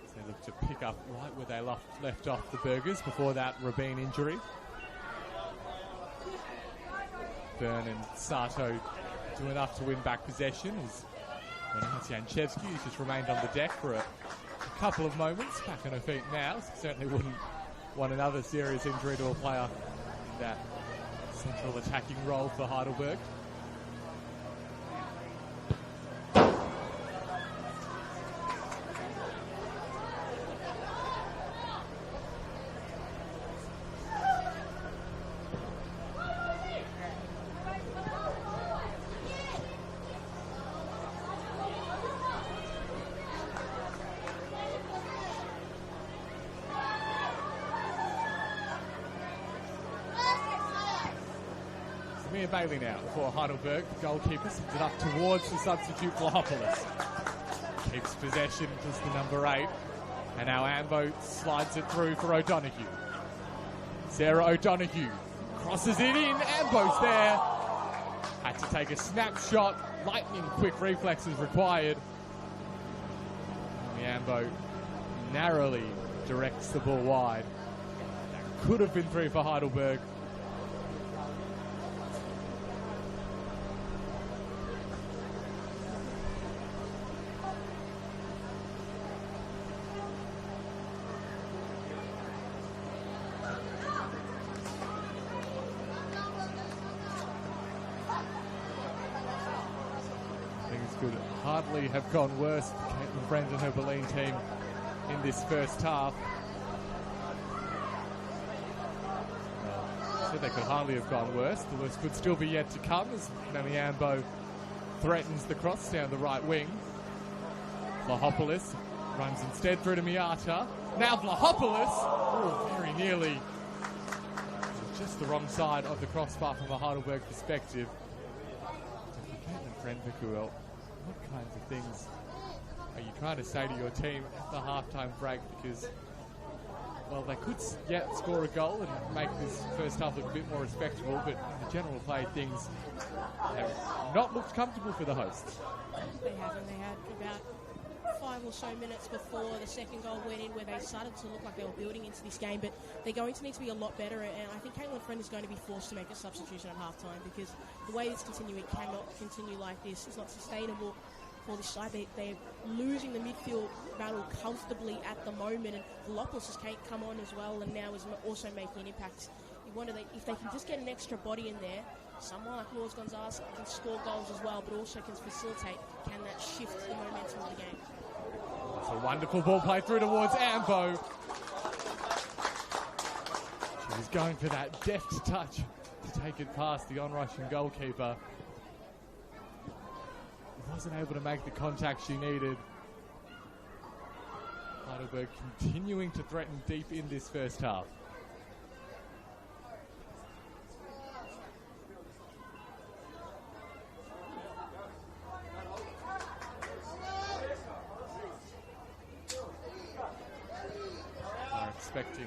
So they look to pick up right where they left off the Burgers before that Rabin injury. Byrne and Sato do enough to win back possession as Janchevsky, who's just remained on the deck for a couple of moments, back on her feet now. So certainly wouldn't want another serious injury to a player in that central attacking role for Heidelberg. Bailey now for Heidelberg. The goalkeeper sends it up towards the substitute Vlahopoulos. Keeps possession, just the number 8. And now Ambo slides it through for O'Donoghue. Sarah O'Donoghue crosses it in. Ambo's there. Had to take a snapshot. Lightning quick reflexes required. And Ambo narrowly directs the ball wide. That could have been 3 for Heidelberg. hardly have gone worse for Caitlin Friend and her Bulleen team in this first half. So they could hardly have gone worse. The worst could still be yet to come as Mamiambo threatens the cross down the right wing. Vlahopoulos runs instead through to Miata. Now Vlahopoulos, oh, very nearly just the wrong side of the crossbar from a Heidelberg perspective. Caitlin Friend, what kinds of things are you trying to say to your team at the halftime break? Because, well, they could yet score a goal and make this first half look a bit more respectable, but in the general play, things have not looked comfortable for the hosts. They haven't. They had about 5 or so minutes before the second goal went in where they started to look like they were building into this game, but they're going to need to be a lot better, and I think Caitlin Friend is going to be forced to make a substitution at halftime because the way it's continuing, it cannot continue like this. It's not sustainable for this side. They're losing the midfield battle comfortably at the moment, and Vlahopoulos has come on as well and now is also making an impact. You wonder if they can just get an extra body in there, someone like Lourdes Gonzalez can score goals as well, but also can facilitate. Can that shift the momentum of the game? It's a wonderful ball play through towards Ambo. She was going for that deft touch to take it past the on-rushing goalkeeper. Wasn't able to make the contact she needed. Heidelberg continuing to threaten deep in this first half. Are expecting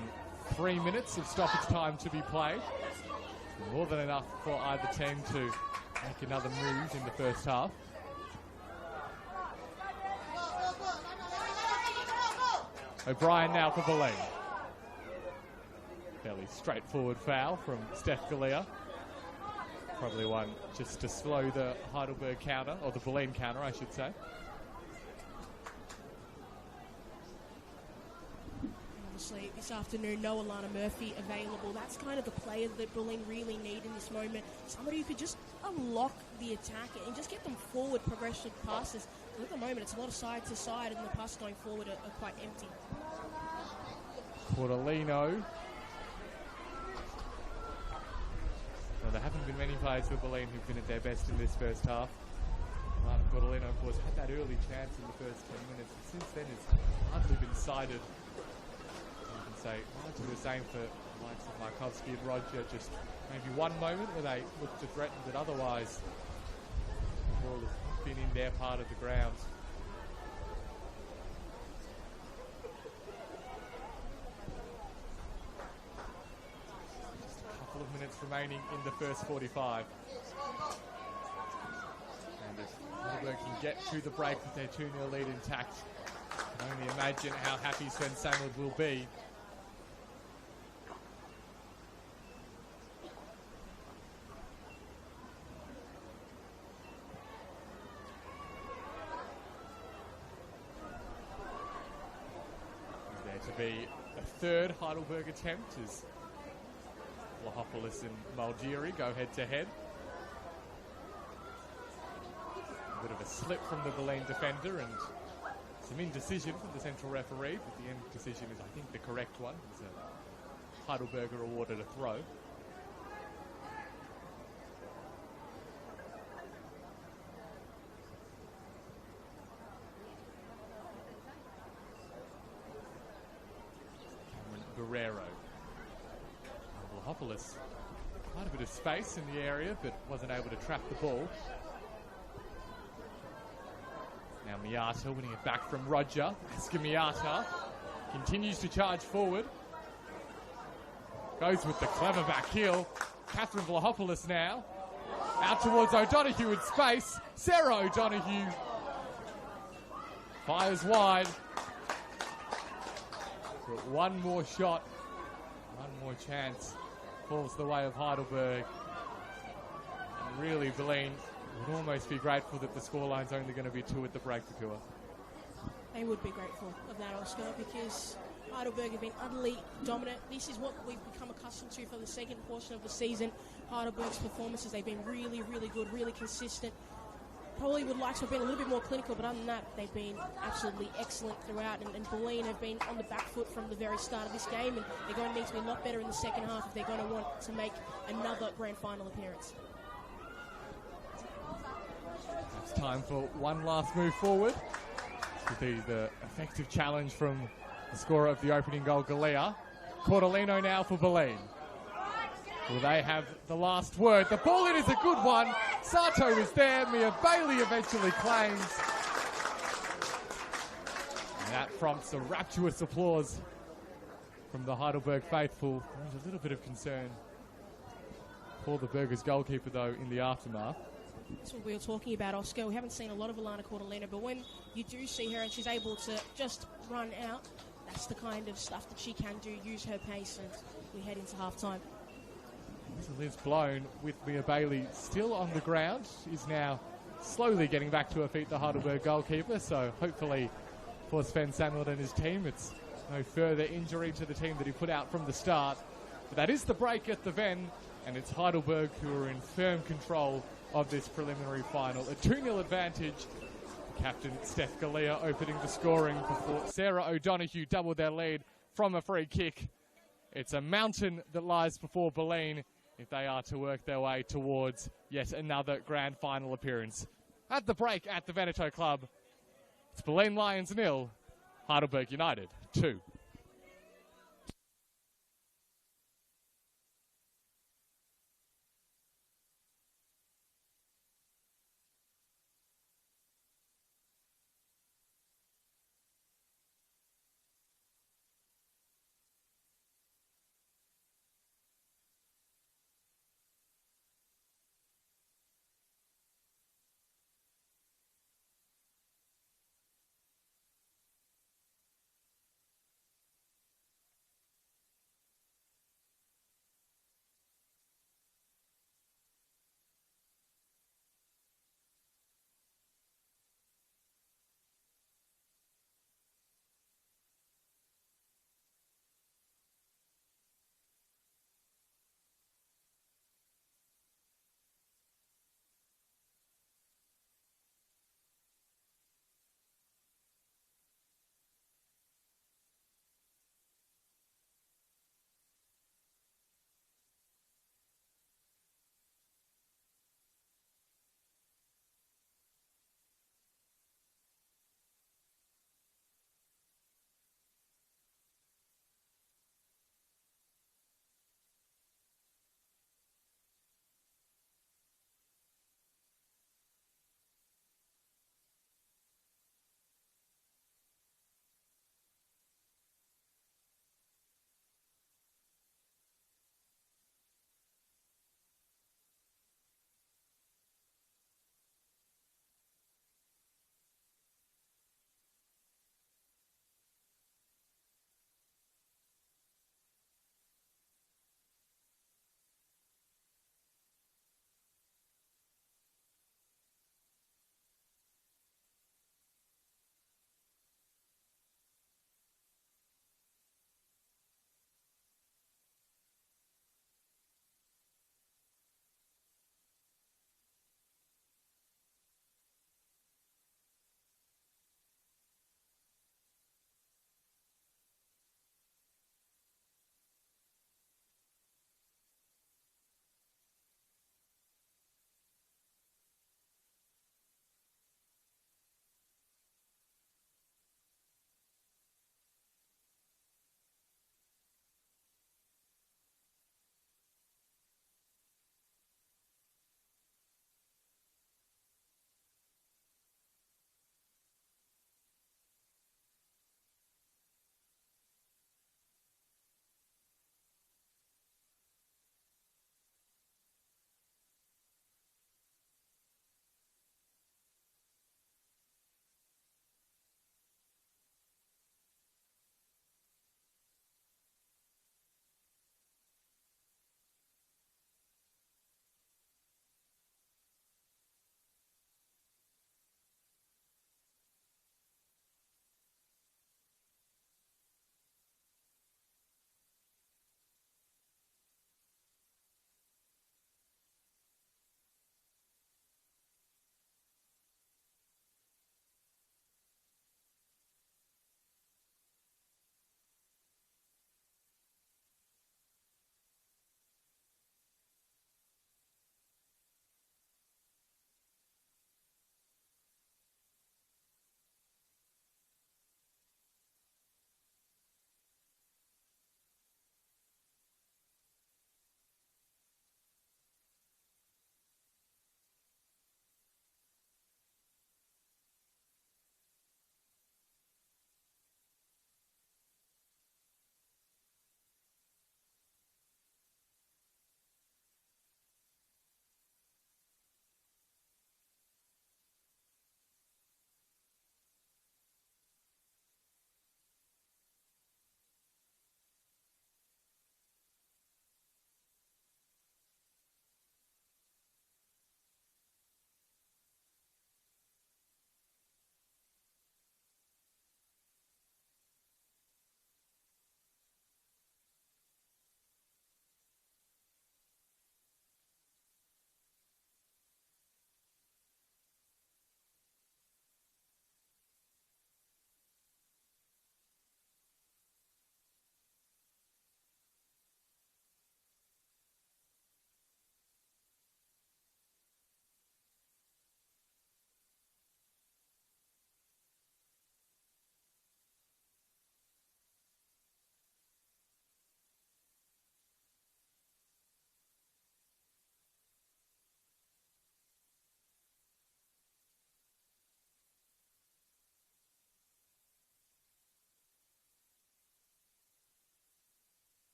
3 minutes of stoppage time to be played. More than enough for either team to make another move in the first half. O'Brien now for Bulleen. Fairly straightforward foul from Steph Galea. Probably one just to slow the Heidelberg counter, or the Bulleen counter, I should say. Obviously, this afternoon, no Alana Murphy available. That's kind of the player that Bulleen really need in this moment. Somebody who could just unlock the attack and just get them forward progressive passes. At the moment, it's a lot of side to side, and the passes going forward are quite empty. Portolino. Well, there haven't been many players for Bulleen who've been at their best in this first half. Martin Portolino, of course, had that early chance in the first 10 minutes, but since then it's hardly been cited. You can say largely the same for the likes of Markovsky and Roger, just maybe one moment where they looked to threaten, but otherwise the ball has been in their part of the ground. Of minutes remaining in the first 45. And if Heidelberg can get to the break with their 2-0 lead intact, I can only imagine how happy Sven Samuel will be. There to be a third Heidelberg attempt as Vlahopoulos and Malgiri go head-to-head. A bit of a slip from the Bulleen defender and some indecision from the central referee, but the end decision is, I think, the correct one. As a Heidelberger awarded a throw. Cameron Guerrero. Vlahopoulos, quite a bit of space in the area, but wasn't able to trap the ball. Now Miata winning it back from Roger. Aska Miata continues to charge forward. Goes with the clever back heel. Catherine Vlahopoulos now. Out towards O'Donoghue in space. Sarah O'Donoghue fires wide. But one more shot, one more chance falls the way of Heidelberg. And really, Bulleen would almost be grateful that the scoreline's only going to be 2 at the break for Kua. They would be grateful of that, Oscar, because Heidelberg have been utterly dominant. This is what we've become accustomed to for the second portion of the season. Heidelberg's performances, they've been really, really good, really consistent. probably would like to have been a little bit more clinical, but other than that, they've been absolutely excellent throughout. And Bulleen have been on the back foot from the very start of this game, and they're going to need to be a lot better in the second half if they're going to want to make another grand final appearance. It's time for one last move forward. This will be the effective challenge from the scorer of the opening goal, Galea. Cordolino now for Bulleen. Will they have the last word? The ball in is a good one. Sato is there. Mia Bailey eventually claims. And that prompts a rapturous applause from the Heidelberg faithful. There's a little bit of concern for the Burgers goalkeeper, though, in the aftermath. That's what we were talking about, Oscar. We haven't seen a lot of Alana Cordolino, but when you do see her and she's able to just run out, that's the kind of stuff that she can do, use her pace, and we head into half-time. Liz blown with Mia Bailey still on the ground. Is now slowly getting back to her feet, the Heidelberg goalkeeper, so hopefully for Sven Samuel and his team, it's no further injury to the team that he put out from the start. But that is the break at the Ven, and it's Heidelberg who are in firm control of this preliminary final. A 2-0 advantage. Captain Steph Galea opening the scoring before Sarah O'Donoghue doubled their lead from a free kick. It's a mountain that lies before Bulleen if they are to work their way towards yet another grand final appearance. At the break at the Veneto Club, it's Bulleen Lions 0, Heidelberg United 2.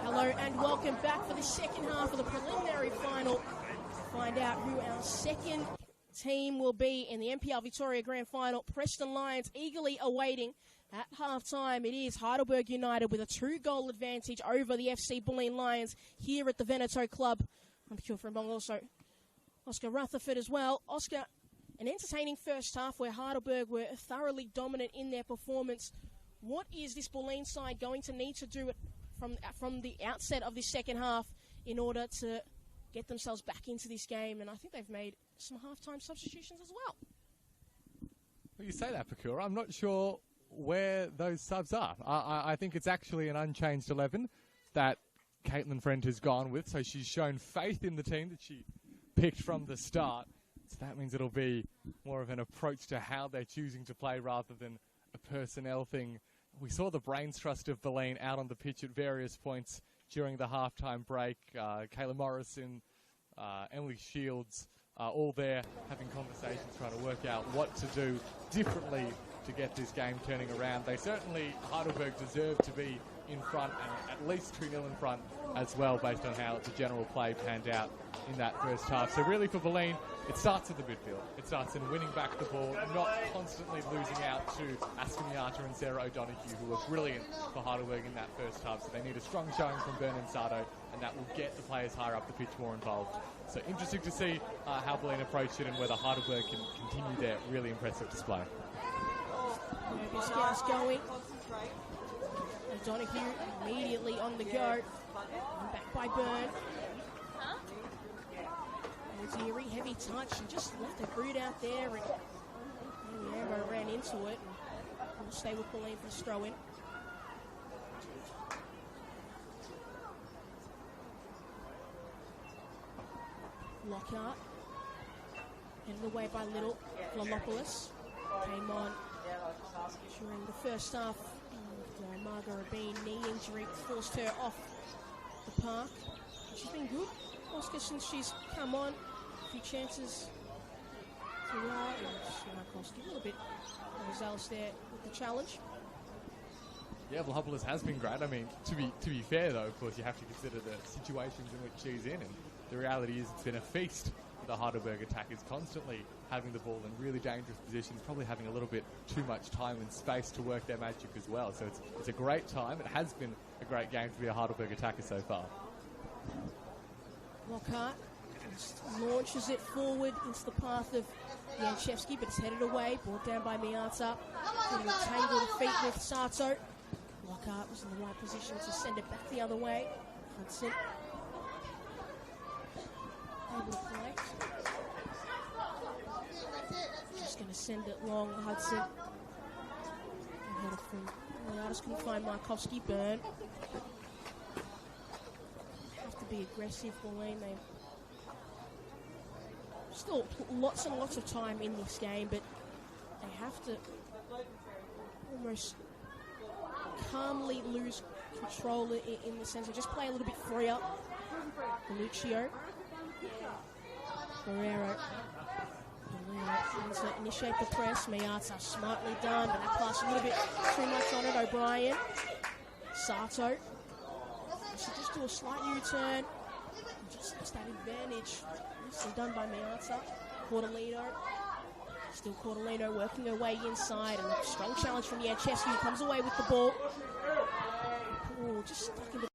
Hello and welcome back for the second half of the preliminary final. Find out who our second team will be in the NPL Victoria Grand Final. Preston Lions eagerly awaiting. At halftime, it is Heidelberg United with a 2-goal advantage over the FC Bulleen Lions here at the Veneto Club. I'm sure from also Oscar Rutherford as well. Oscar, an entertaining first half where Heidelberg were thoroughly dominant in their performance. What is this Bulleen side going to need to do it from the outset of this second half in order to get themselves back into this game? And I think they've made some halftime substitutions as well. Well, you say that, Pakura. I'm not sure where those subs are. I think it's actually an unchanged 11 that Caitlin Friend has gone with, so she's shown faith in the team that she picked from the start. So that means it'll be more of an approach to how they're choosing to play rather than a personnel thing. We saw the brains trust of Bulleen out on the pitch at various points during the halftime break. Kayla Morrison, Emily Shields, all there having conversations, trying to work out what to do differently to get this game turning around. They certainly, Heidelberg, deserve to be in front and at least 2-0 in front as well, based on how the general play panned out in that first half. So really for Bulleen, it starts at the midfield. It starts in winning back the ball, not constantly losing out to Askamiata and Sarah O'Donoghue, who were brilliant for Heidelberg in that first half. So they need a strong showing from Vernon Sato, and that will get the players higher up the pitch more involved. So interesting to see how Bulleen approach it and whether Heidelberg can continue their really impressive display. Scouts going. O'Donoghue immediately on the go. And back by Byrne. Oziri, heavy touch. She just left her boot out there, and Amber ran into it. And we'll stay with Bulleen for the throw-in. Lockhart. Headed away by Little. Lolopoulos came on during the first half. Margot Rabin, knee injury, forced her off the park. She's been good, Oscar, since she's come on. A few chances to ride, and Smarkowski a little bit overzealous there with the challenge. Yeah, Lolopoulos has been great. I mean, to be fair though, of course, you have to consider the situations in which she's in, and the reality is it's been a feast. The Heidelberg attackers constantly having the ball in really dangerous positions, probably having a little bit too much time and space to work their magic as well. So it's a great time. It has been a great game to be a Heidelberg attacker so far. Lockhart launches it forward into the path of Janchevsky, but it's headed away, brought down by Miata. Getting a tangle of feet with Sato. Lockhart was in the right position to send it back the other way. Hudson able to collect. Just going to send it long, Hudson. Ahead from Leatis, couldn't find Markowski. Byrne. Have to be aggressive, Bulleen. They still lots and lots of time in this game, but they have to almost calmly lose control in the sense of just play a little bit freer. Beluccio. Ferrero. To initiate the press. Miata smartly done, but that pass a little bit too much on it. O'Brien. Sato. Should just do a slight U-turn. Just gets that advantage. Nicely done by Miata. Cordelino. Still Cordelino working her way inside, and a strong challenge from Janchevsky, who comes away with the ball. Oh, just stuck in the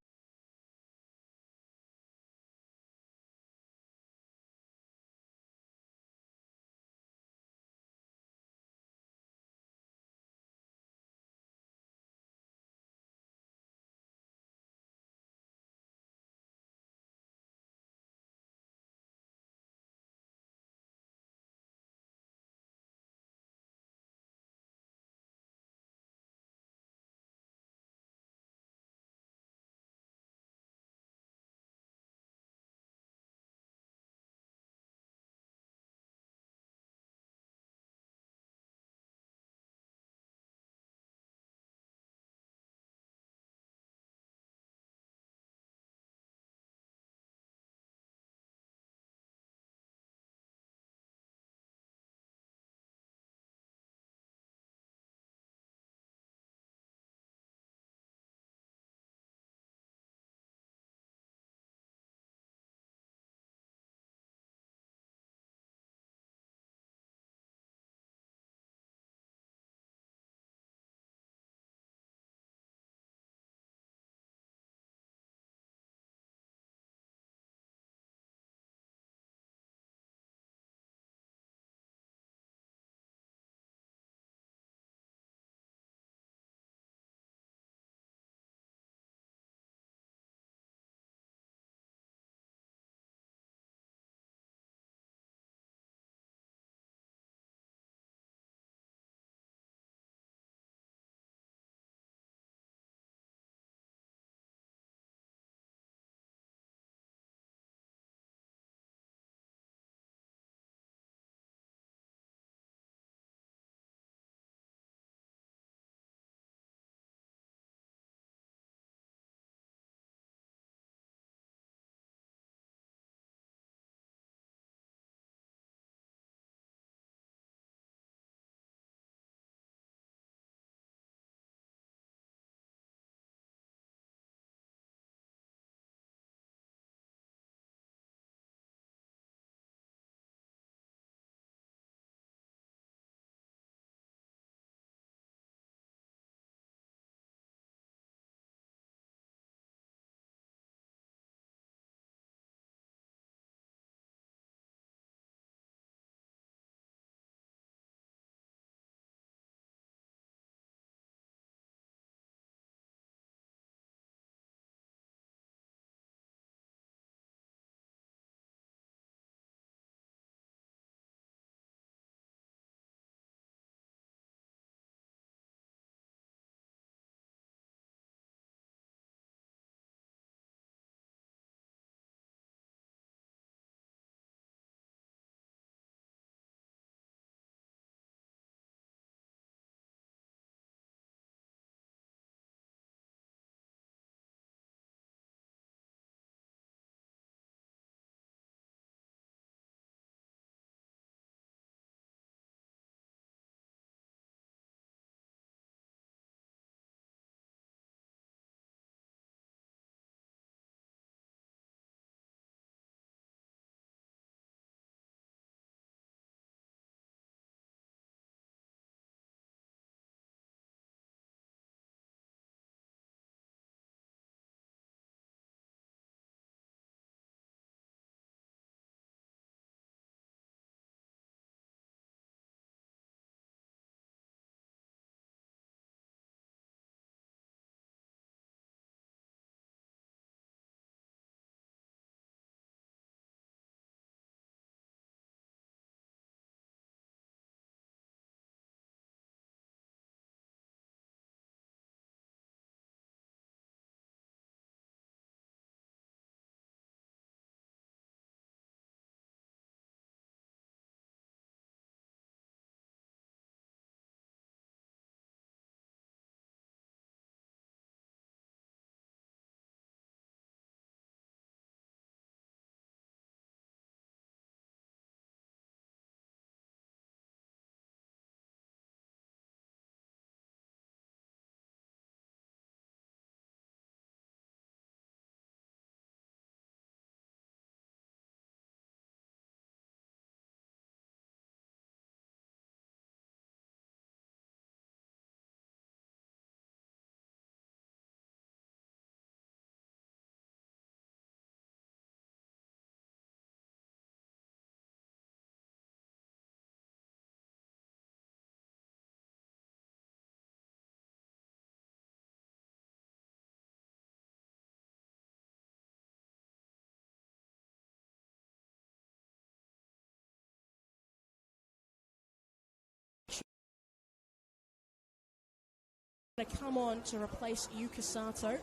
to come on to replace Yuka Sato.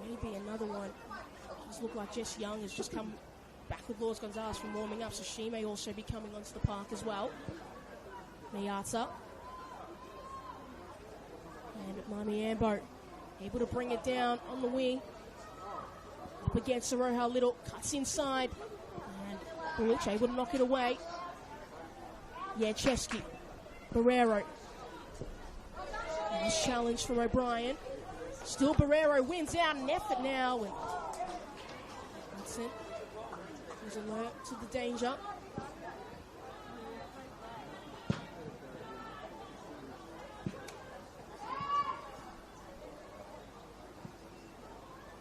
Maybe another one. It does look like Jess Young has just come back with Lourdes Gonzalez from warming up, so she may also be coming onto the park as well. Miata. And Mami Ambo able to bring it down on the wing. Up against Aroha Little, cuts inside. And Bullich able to knock it away. Yancheski. Barrero. Nice challenge from O'Brien. Still Barrero wins out an effort now. And Hudson is alert to the danger.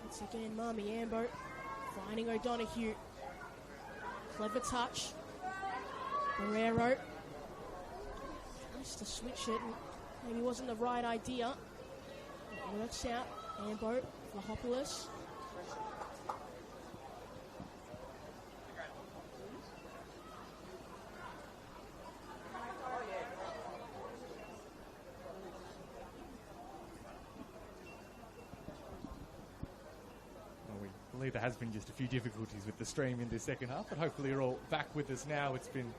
Once again, Mami Ambo finding O'Donoghue. Clever touch. Barrero tries to switch it. Maybe wasn't the right idea. It works out. Ambo, Vlahopoulos. We believe there has been just a few difficulties with the stream in this second half, but hopefully you're all back with us now. It's been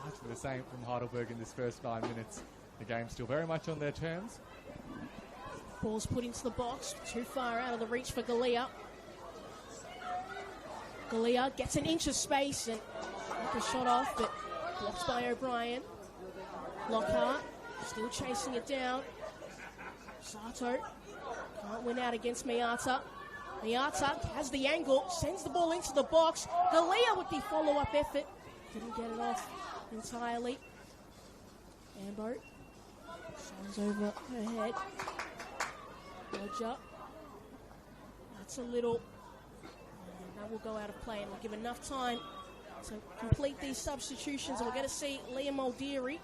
largely the same from Heidelberg in this first 9 minutes. The game's still very much on their terms. Ball's put into the box, too far out of the reach for Galea. Galea gets an inch of space and the shot off, but blocked by O'Brien. Lockhart still chasing it down. Sato can't win out against Miata. Miata has the angle, sends the ball into the box. Galea with the follow-up effort. Didn't get it off entirely. Ambo sends over her head. Roger. That's a little. And that will go out of play, and we'll give enough time to complete these substitutions. And we're going to see Liam Muldeary,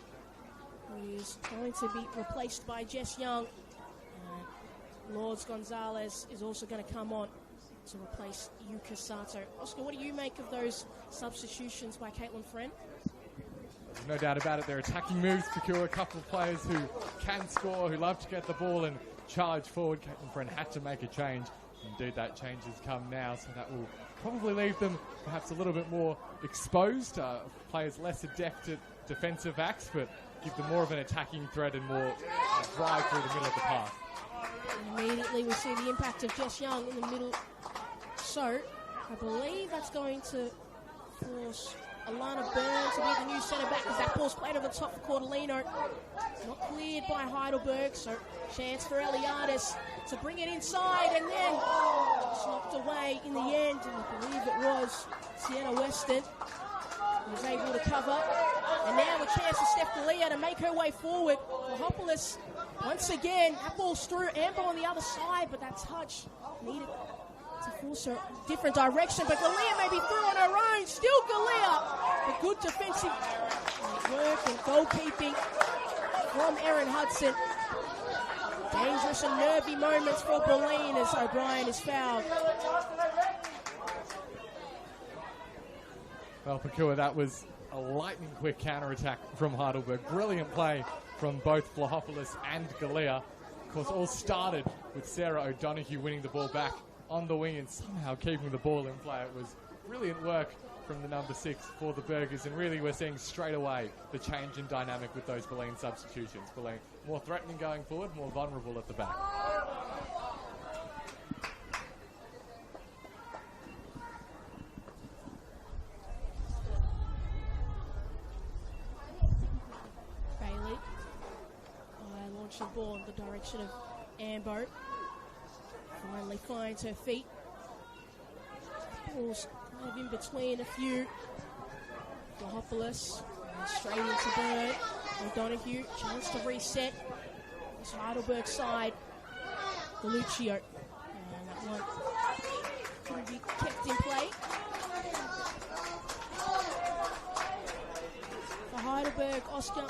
who is going to be replaced by Jess Young. Lourdes Gonzalez is also going to come on to replace Yuka Sato. Oscar, what do you make of those substitutions by Caitlin Friend? No doubt about it. Their attacking moves procure a couple of players who can score, who love to get the ball and charge forward. Caitlin Friend had to make a change. Indeed, that change has come now, so that will probably leave them perhaps a little bit more exposed. Players less adept at defensive acts, but give them more of an attacking threat and more drive through the middle of the park. And immediately we see the impact of Jess Young in the middle. So, I believe that's going to force Alana Byrne to be the new centre back, as that ball's played over the top for Cordellino. Not cleared by Heidelberg, so chance for Eliadis to bring it inside, and then just knocked away in the end, and I believe it was Sienna Weston who was able to cover. And now a chance for Steph Galea to make her way forward. Vlahopoulos, once again, that ball's through. Amber on the other side, but that touch needed to force her a different direction. But Galea may be through on her own. Still Galea. A good defensive work and goalkeeping from Erin Hudson. Dangerous and nervy moments for Bulleen as O'Brien is fouled. Well, Pakua, that was a lightning-quick counter-attack from Heidelberg. Brilliant play from both Vlahopoulos and Galea. Of course, all started with Sarah O'Donoghue winning the ball back on the wing and somehow keeping the ball in play. It was brilliant work from the number 6 for the Burgers, and really we're seeing straight away the change in dynamic with those Bulleen substitutions. Bulleen more threatening going forward, more vulnerable at the back. The ball in the direction of Ambo. Finally finds her feet. Ball's kind of in between a few. Vlahopoulos straight into Byrne. O'Donoghue, chance to reset. It's Heidelberg side. Galuccio. And that one couldn't be kept in play. For Heidelberg, Oscar,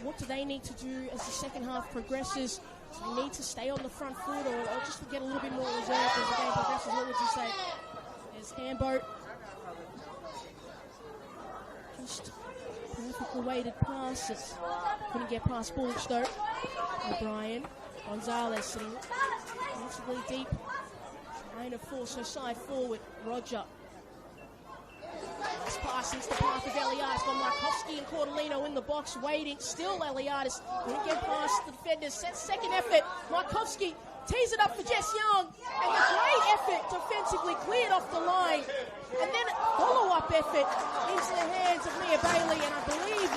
what do they need to do as the second half progresses? Do they need to stay on the front foot or just to get a little bit more reserved as the game progresses? What would you say? There's Ambo. Just perfectly weighted passes. Couldn't get past Bullich though. O'Brien. Gonzalez sitting relatively deep. Trying to force her side forward. Roger. Nice pass into the path of Eliadis. Got Markovsky and Cordolino in the box waiting. Still Eliadis didn't get past the defenders. Second effort. Markovsky tees it up for Jess Young. And a great effort defensively cleared off the line. And then a follow-up effort into the hands of Mia Bailey. And I believe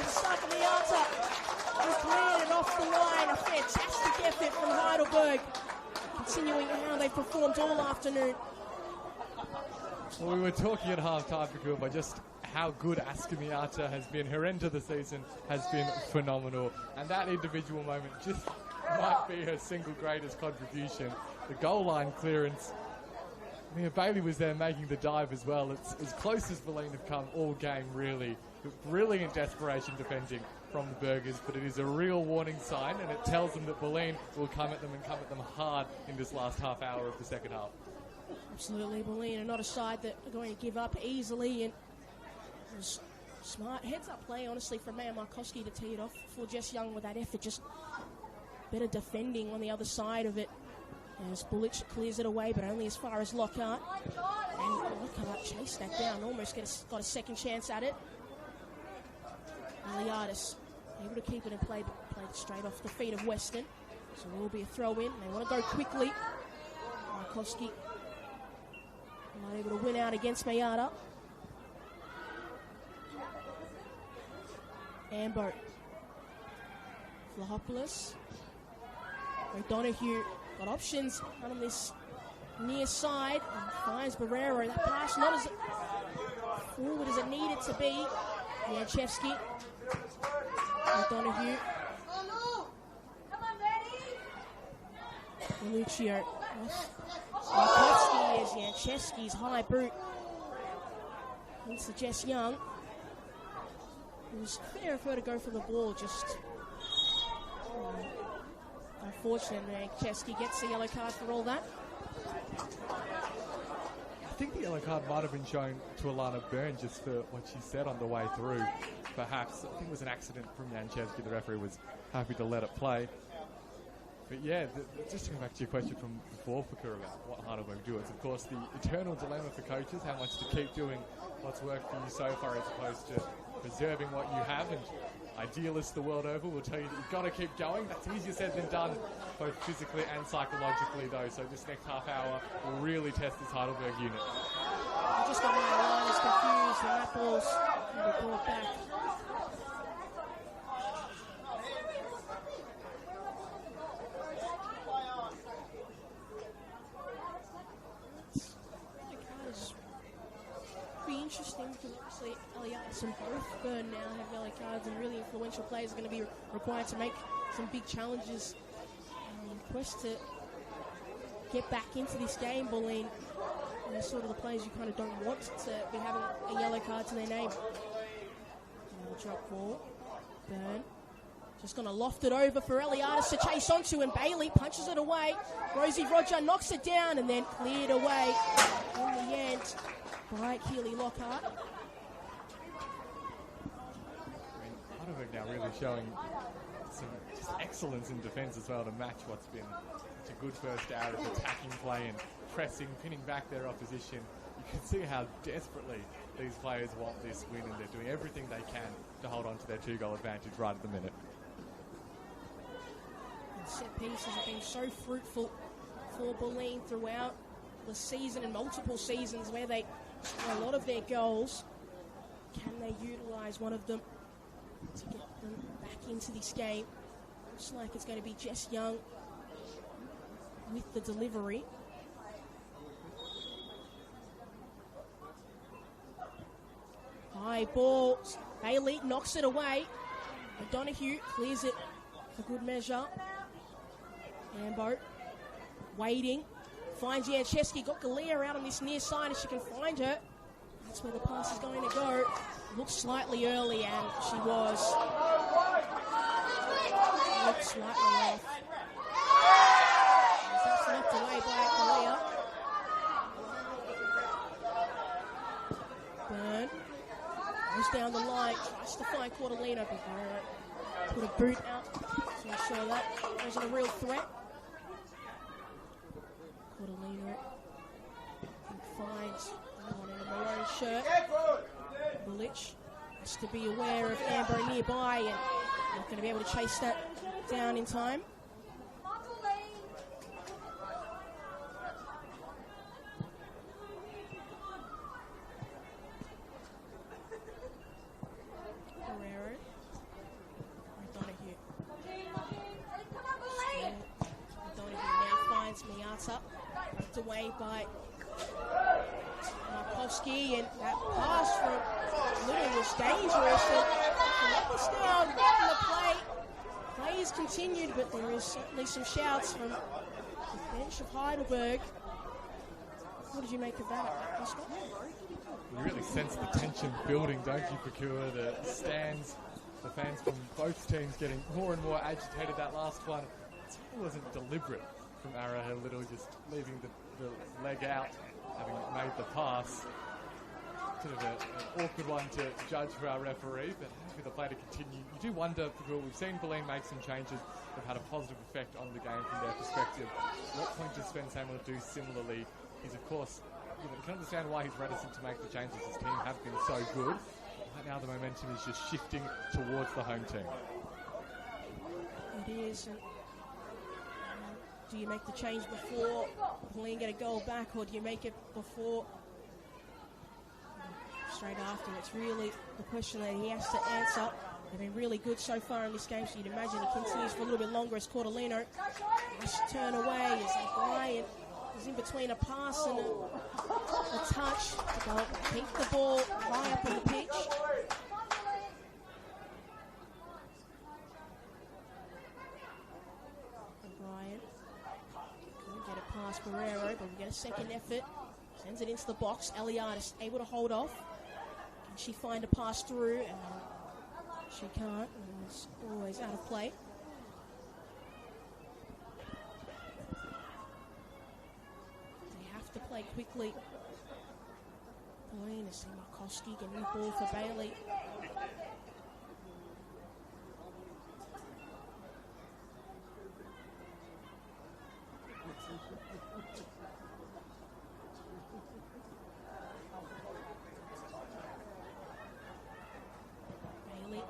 Saka Miata has cleared it off the line. A fantastic effort from Heidelberg. Continuing how they've performed all afternoon. Well, we were talking at half-time by just how good Asuka Miata has been. Her end of the season has been phenomenal. And that individual moment just might be her single greatest contribution. The goal line clearance. Mia Bailey was there making the dive as well. It's as close as Bulleen have come all game, really. Brilliant desperation defending from the Burgers, but it is a real warning sign, and it tells them that Bulleen will come at them and come at them hard in this last half hour of the second half. Absolutely, Bulleen are not a side that are going to give up easily, and it was smart heads-up play, honestly, from Maya Markovsky to tee it off for Jess Young with that effort. Just better defending on the other side of it. As Bullich clears it away, but only as far as Lockhart. And Lockhart chased that down, almost got a second chance at it. Eliadis able to keep it in play, but played straight off the feet of Weston. So it will be a throw in. They want to go quickly. Markovsky not able to win out against Mayata. Ambo. Vlahopoulos. O'Donoghue got options on this near side. And finds Barrero. That pass not as forward as it needed to be. Janchevsky. O'Donoghue. Lucio. Markovsky is Janchevsky's high boot. Into Jess Young. It was fair for her to go for the ball, just unfortunate. Janchevsky gets the yellow card for all that. I think the yellow card might have been shown to Alana Byrne just for what she said on the way through. Perhaps, I think it was an accident from Janchevsky. The referee was happy to let it play. But yeah, just to go back to your question from before, Fakur, about what Heidelberg do, it's of course the eternal dilemma for coaches, how much to keep doing what's worked for you so far as opposed to preserving what you have. And idealists the world over will tell you that you've got to keep going. That's easier said than done, both physically and psychologically though. So this next half hour will really test this Heidelberg unit. I just got my line is confused and that ball's brought back. Interesting because obviously Elias and both Byrne now have yellow cards, and really influential players are going to be required to make some big challenges. Quest to get back into this game, Bulleen. And they're sort of the players you kind of don't want to be having a yellow card to their name. Drop ball. Byrne. Just going to loft it over for Eliadis to chase onto, and Bailey punches it away. Rosie Roger knocks it down and then cleared away in the end by Keely Lockhart. Heidelberg now really showing some just excellence in defence as well to match what's been such a good first hour of attacking play and pressing, pinning back their opposition. You can see how desperately these players want this win, and they're doing everything they can to hold on to their 2-goal advantage right at the minute. And set pieces have been so fruitful for Bulleen throughout the season and multiple seasons where they score a lot of their goals. Can they utilise one of them to get them back into this game? Looks like it's going to be Jess Young with the delivery. High ball. Bailey knocks it away. O'Donoghue clears it for good measure. Ambo waiting. Finds Janchevsky. Got Galea out on this near side if she can find her. That's where the pass is going to go. Looked slightly early, and she was. Looked slightly off. That's knocked away by Galea. Byrne goes down the line, tries to find Cordolino, but put a boot out to So that wasn't a real threat. Cordelino finds one in a maroon shirt. Bullich has to be aware of Amber nearby and not going to be able to chase that down in time. Away by Markowski, and that pass from Little was dangerous. And that was down in the play. Play is continued, but there is certainly some shouts from the bench of Heidelberg. What did you make of that, Oscar? You really sense the tension building, don't you, Procure? The stands, the fans from both teams getting more and more agitated. That last one, it wasn't deliberate from Arrowhead Little, just leaving the leg out, having made the pass. Sort of an awkward one to judge for our referee, but happy the play to continue. You do wonder, we've seen Bulleen make some changes that have had a positive effect on the game from their perspective. What point does Sven Samuel do similarly? He's, of course, you can understand why he's reticent to make the changes. His team have been so good. Right now the momentum is just shifting towards the home team. It is. Do you make the change before Bulleen get a goal back, or do you make it before, straight after? It's really the question that he has to answer. They've been really good so far in this game, so you'd imagine he continues for a little bit longer as Cordelino must turn away as Brian is in between a pass and a touch. They'll keep the ball high up on the pitch. Past Barrero, but we get a second effort. Sends it into the box. Eliadis able to hold off. Can she find a pass through? And she can't. And it's always out of play. They have to play quickly. Bulleen is Markowski getting the ball for Bailey. Bailey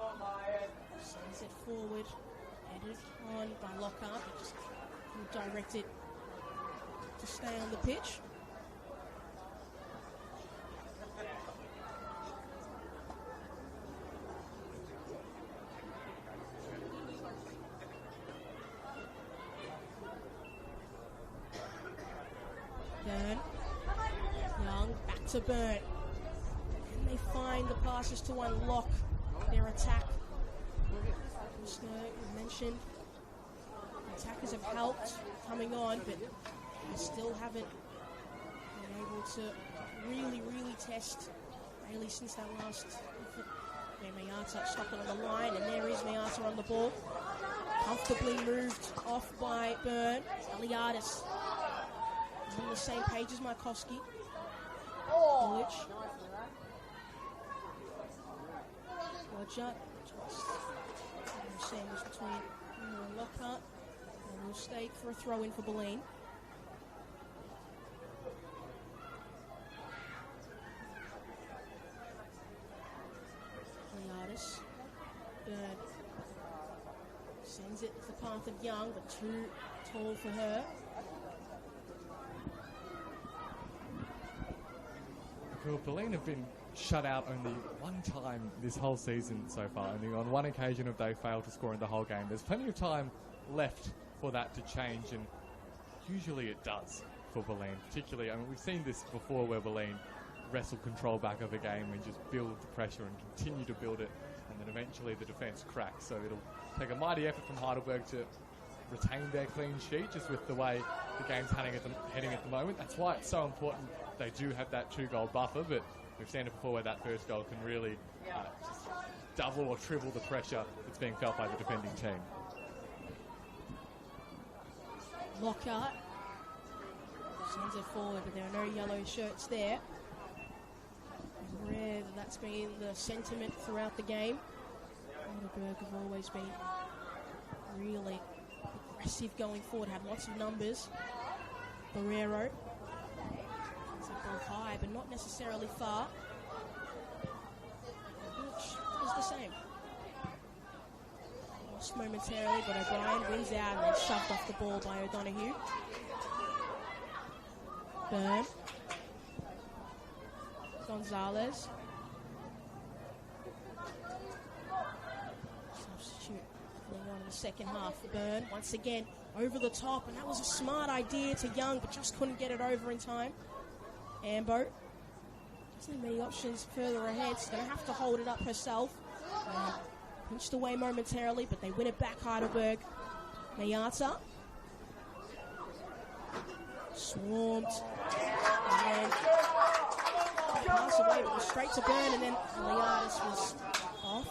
sends it forward, headed on by Lockhart, but just directed to stay on the pitch. Young, back to Burn. Can they find the passes to unlock their attack? As you mentioned, the attackers have helped coming on, but they still haven't been able to really test Bailey since that last effort. Mayata stuck it on the line, and there is Mayata on the ball. Comfortably moved off by Burn. Eliadis on the same page as Markowski. Bullich. Roger. Sandwich between Lockhart and will stay for a throw-in for Bulleen. Eliadis. Bird sends it to the path of Young, but too tall for her. Bulleen have been shut out only one time this whole season so far. Only on one occasion have they failed to score in the whole game. There's plenty of time left for that to change, and usually it does for Bulleen. Particularly, I mean, we've seen this before where Bulleen wrestle control back of a game and just build the pressure and continue to build it, and then eventually the defence cracks. So it'll take a mighty effort from Heidelberg to retain their clean sheet, just with the way the game's heading at the moment. That's why it's so important they do have that 2-goal buffer, but we've seen it before where that first goal can really just double or triple the pressure that's being felt by the defending team. Lockhart sends it forward, but there are no yellow shirts there. It's rare that that's been the sentiment throughout the game. Heidelberg have always been really aggressive going forward, have lots of numbers. Barrero. It's a ball high, but not necessarily far. Which is the same. Lost momentarily, but O'Brien wins out and then shoved off the ball by O'Donoghue. Byrne. Gonzalez. Substitute going on in the second half. Byrne, once again, over the top, and that was a smart idea to Young, but just couldn't get it over in time. Ambo doesn't have many options further ahead. She's going to have to hold it up herself. Pinched away momentarily, but they win it back, Heidelberg. Mayata. Swarmed. And then pass away, but it was straight to Byrne, and then Eliadis was off.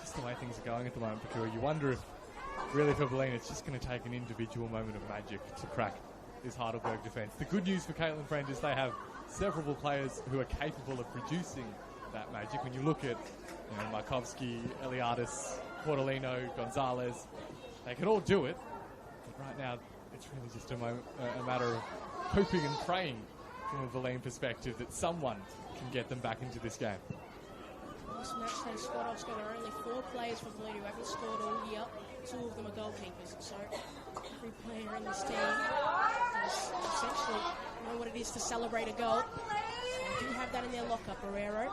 Just the way things are going at the moment, Pakua, you wonder if really for Bulleen it's just going to take an individual moment of magic to crack this Heidelberg defence. The good news for Caitlin Friend is they have several players who are capable of producing that magic. When you look at Markovsky, Eliadis, Portolino, Gonzalez, they can all do it. But right now it's really just a matter of hoping and praying from a Bulleen perspective that someone can get them back into this game. This match day squad off's got only 4 players from Bulleen who haven't scored all year. 2 of them are goalkeepers, so every player in this team essentially know what it is to celebrate a goal. So they do have that in their lockup, Barrero.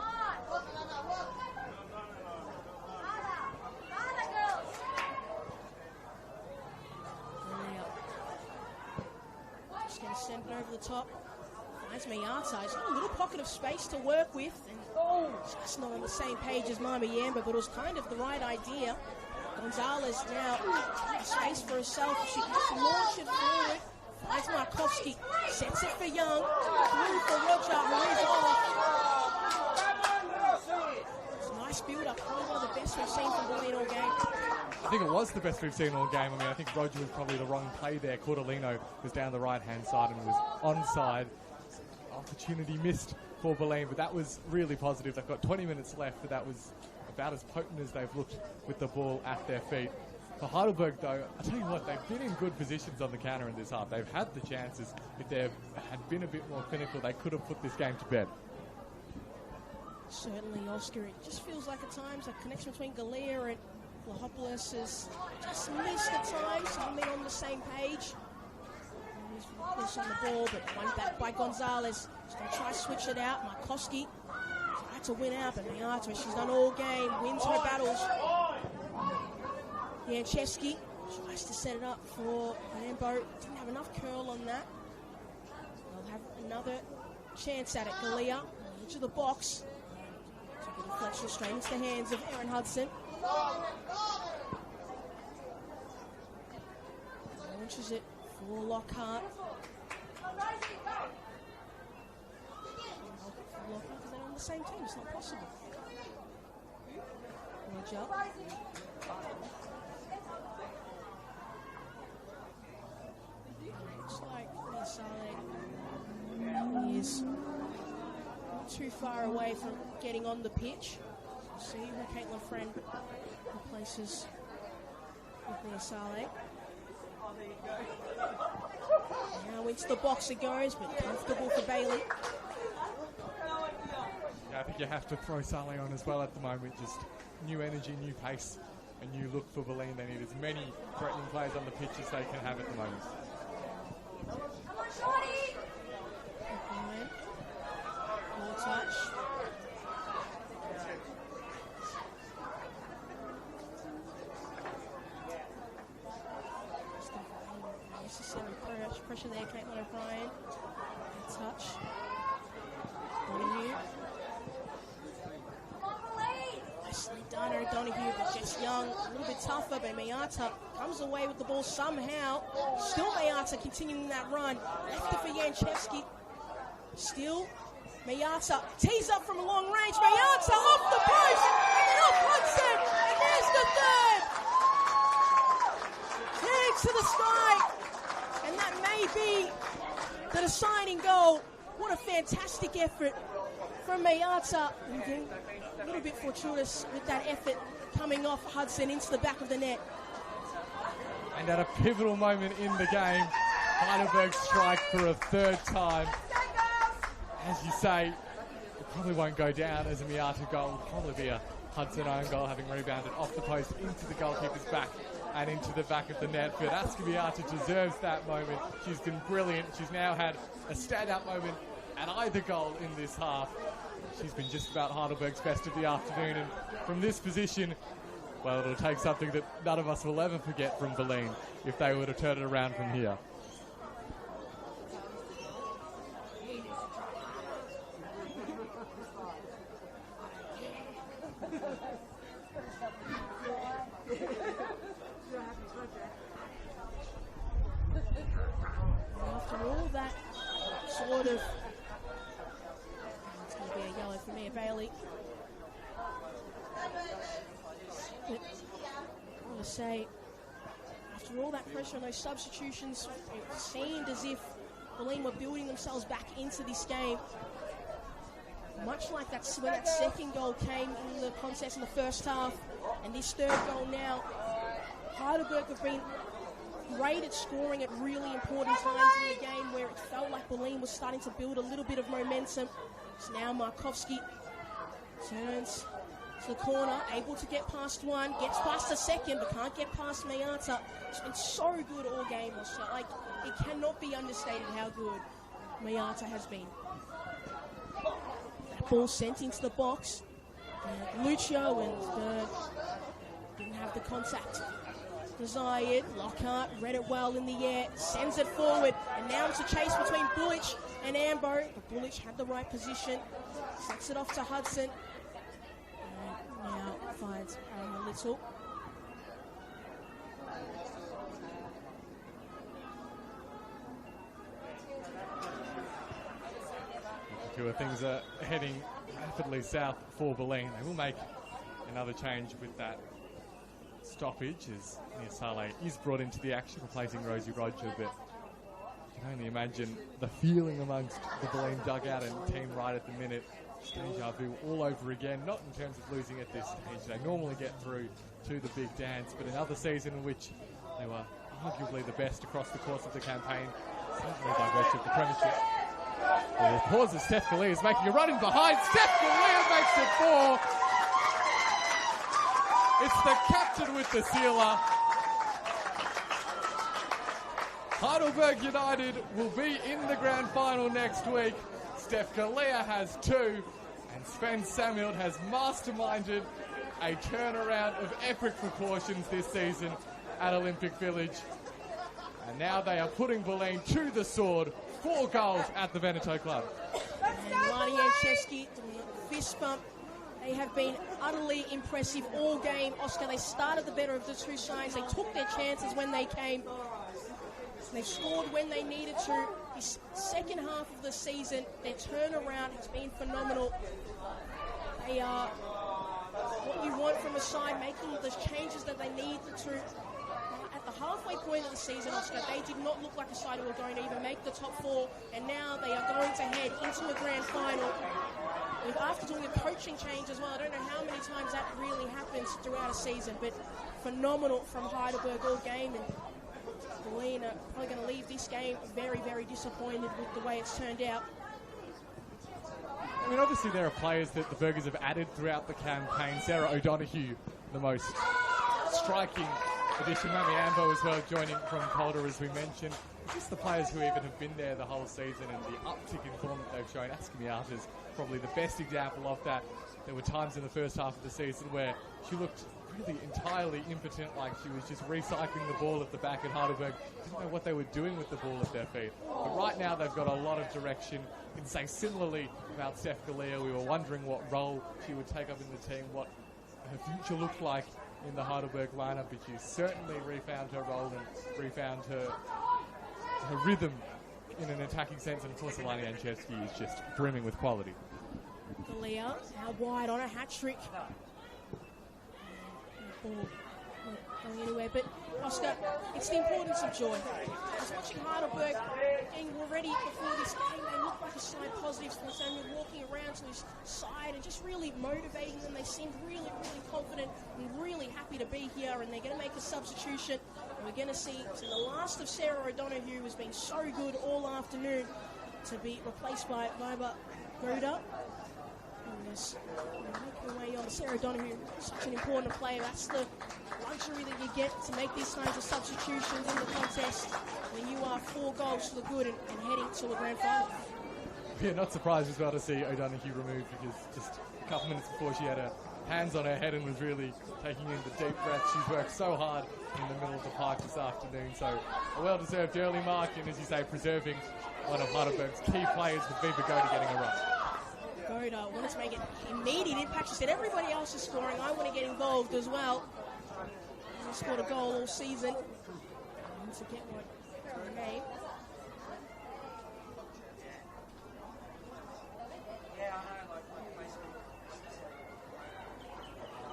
Just going to send it over the top. Finds Mayata. He's got a little pocket of space to work with, and just not on the same page as Mama Yamba, but it was kind of the right idea. Gonzalez now space for herself. She can just launch it forward. Finds Markovsky. Sets it for Young. Through for Roger. Marie's off. It's a nice build-up. Probably one of the best we've seen from Bulleen all game. I think it was the best we've seen all game. I mean, I think Roger was probably the wrong play there. Cortolino was down the right-hand side and was onside. Opportunity missed for Bulleen, but that was really positive. They've got 20 minutes left, but that was about as potent as they've looked with the ball at their feet. For Heidelberg, though, I tell you what, they've been in good positions on the counter in this half. They've had the chances. If they had been a bit more clinical, they could have put this game to bed. Certainly, Oscar. It just feels like at times a connection between Galea and Vlahopoulos is just missed at times. Haven't been on the same page. Vlahopoulos on the ball, but one back by Gonzalez. She's going to try to switch it out. Markovsky tried to win out, but Mayata, she's done all game, wins her battles. Yanchevsky tries to set it up for Rambo. Didn't have enough curl on that. They'll have another chance at it. Galea into the box. Took a deflection straight into the hands of Erin Hudson. Launches it for Lockhart. Because they're on the same team, it's not possible. Roger. Looks like Saleh is not too far away from getting on the pitch. See who Caitlin Friend replaces with Nia Saleh. Now into the box it goes, but comfortable for Bailey. Yeah, I think you have to throw Saleh on as well at the moment. Just new energy, new pace, a new look for Bulleen. They need as many threatening players on the pitch as they can have at the moment. Ball touch. Necessary pressure there, Caitlin O'Brien. Touch. O'Donoghue. Nicely done, O'Donoghue, but just Young, a little bit tougher, but Mayata comes away with the ball somehow. Still Mayata continuing that run. Left it for Yanchevsky. Still Mayata tees up from a long range. Mayata off the post, and off Hudson, and there's the third. Heading to the sky. that may be the deciding goal. What a fantastic effort from Mayata. A little bit fortuitous with that effort coming off Hudson into the back of the net. And at a pivotal moment in the game, Heidelberg strike for a third time. As you say, it probably won't go down as a Mayata goal. It'll probably be a Hudson own goal, having rebounded off the post into the goalkeeper's back and into the back of the net. But Aska Mayata deserves that moment. She's been brilliant. She's now had a standout moment at either goal in this half. She's been just about Heidelberg's best of the afternoon. And from this position, well, it'll take something that none of us will ever forget from Bulleen if they were to turn it around from here. After all that sort of... It's going to be a yellow for Mia Bailey. But I want to say, after all that pressure on those substitutions, it seemed as if Bulleen were building themselves back into this game. Much like that when that second goal came in the contest in the first half, and this third goal now, Heidelberg have been great at scoring at really important times in the game where it felt like Bulleen was starting to build a little bit of momentum. So now Markovski turns to the corner, able to get past one, gets past the second, but can't get past Mayata. It's been so good all game. So, like, it cannot be understated how good Mayata has been. That ball sent into the box. Lucio and didn't have the contact desired. Lockhart read it well in the air, sends it forward, and now it's a chase between Bullich and Ambo. But Bullich had the right position, sets it off to Hudson. Now finds Aaron Little. Things are heading rapidly south for Bulleen. They will make another change with that stoppage as Nia Saleh is brought into the action, replacing Rosie Roger. But you can only imagine the feeling amongst the Bulleen dugout and team right at the minute. Deja vu all over again, not in terms of losing at this stage. They normally get through to the big dance, but another season in which they were arguably the best across the course of the campaign, certainly by virtue of the premiership. Well, the pause as Steph Galea is making a run in behind. Steph Galea makes it 4. It's the captain with the sealer. Heidelberg United will be in the grand final next week. Steph Galea has 2, and Sven Samuel has masterminded a turnaround of epic proportions this season at Olympic Village. And now they are putting Bulleen to the sword. 4 goals at the Veneto Club. And Lani Ancheski, fist bump. They have been utterly impressive all game. Oscar, they started the better of the two sides. They took their chances when they came. They scored when they needed to. This second half of the season, their turnaround has been phenomenal. They are what you want from a side, making the changes that they need to. At the halfway point of the season, Oscar, they did not look like a side who were going to even make the top 4, and now they are going to head into a grand final. After doing a coaching change as well, I don't know how many times that really happens throughout a season, but phenomenal from Heidelberg all game, and Bulleen are probably going to leave this game very, very disappointed with the way it's turned out. I mean, obviously there are players that the Burgers have added throughout the campaign. Sarah O'Donoghue, the most striking addition. Mami Ambo as well, joining from Calder, as we mentioned. Just the players who even have been there the whole season and the uptick in form that they've shown. Aska Mayata is probably the best example of that. There were times in the first half of the season where she looked really entirely impotent, like she was just recycling the ball at the back at Heidelberg. Didn't know what they were doing with the ball at their feet. But right now they've got a lot of direction. You can say similarly about Steph Galea. We were wondering what role she would take up in the team, what her future looked like in the Heidelberg lineup, but she certainly refound her role and refound her rhythm in an attacking sense. And of course, Alani Anchevsky is just brimming with quality. Galea, now wide on a hat trick. Ball going anywhere. But, Oscar, it's the importance of joy. I was watching Heidelberg, and already before this game, they looked like a side positive for us, and they're walking around to his side and just really motivating them. They seemed really, really confident and really happy to be here, and they're going to make a substitution. And we're going to see the last of Sarah O'Donoghue, who has been so good all afternoon, to be replaced by buildup. Yes, making away on Sarah O'Donoghue, such an important player. That's the luxury that you get to make these kinds of substitutions in the contest when you are 4 goals to the good and heading to a grand final. Yeah, not surprised as well to see O'Donoghue removed, because just a couple minutes before she had her hands on her head and was really taking in the deep breath. She's worked so hard in the middle of the park this afternoon, so a well-deserved early mark, and as you say, preserving one of Heidelberg's key players with Viva Goda getting a run. Goda wanted to make it immediate impact. She said, everybody else is scoring, I want to get involved as well. She scored a goal all season. And to get what her name.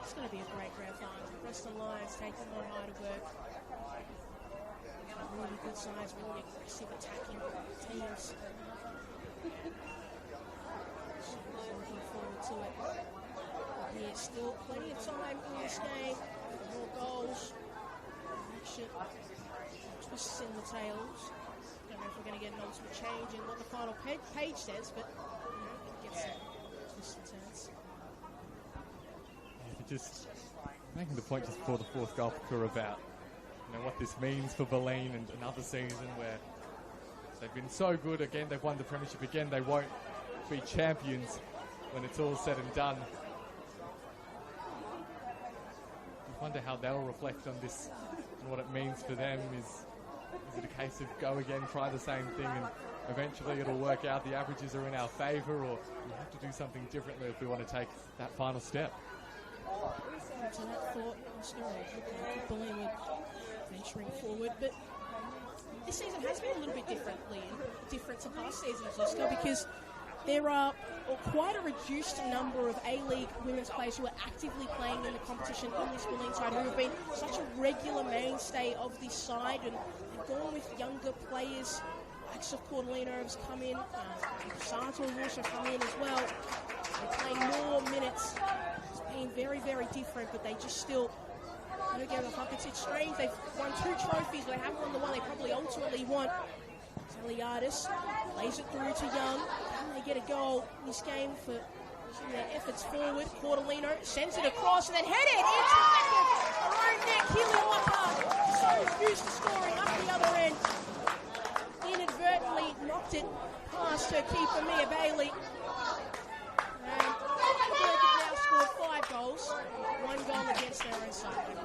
It's going to be a great grand final. Preston Lions taking on Heidelberg. Really good size, really aggressive attacking teams. Looking forward to it. There's still plenty of time in this game. More goals. Action. Twists in the tails. Don't know if we're going to get an ultimate change in what the final page says, but it gets some twists and turns. Yeah, just making the point just before the fourth goal for Kura about what this means for Bulleen and another season where they've been so good. Again, they've won the premiership. Again, they won't be champions when it's all said and done. I wonder how they'll reflect on this and what it means for them. Is it a case of go again, try the same thing, and eventually it'll work out, the averages are in our favour, or we have to do something differently if we want to take that final step? So that thought, Bulleen would venturing forward, but this season has been a little bit different to past seasons, Oscar, because there are quite a reduced number of A-League women's players who are actively playing in the competition in this Bulleen side, who have been such a regular mainstay of this side, and they've gone with younger players. Likes of Cordelina has come in, Sato has also come in as well. They're playing more minutes. It's been very, very different, but they just still don't give a fuck. It's strange. They've won 2 trophies, but they haven't won the one they probably ultimately want. Eliadis lays it through to Young. Can they get a goal in this game for their efforts forward? Cordelino sends it across and then headed into her own net. Keely Lockhart so used to scoring up the other end. Inadvertently knocked it past her keeper, Mia Bailey. And Heidelberg have now scored 5 goals, 1 goal against their own side.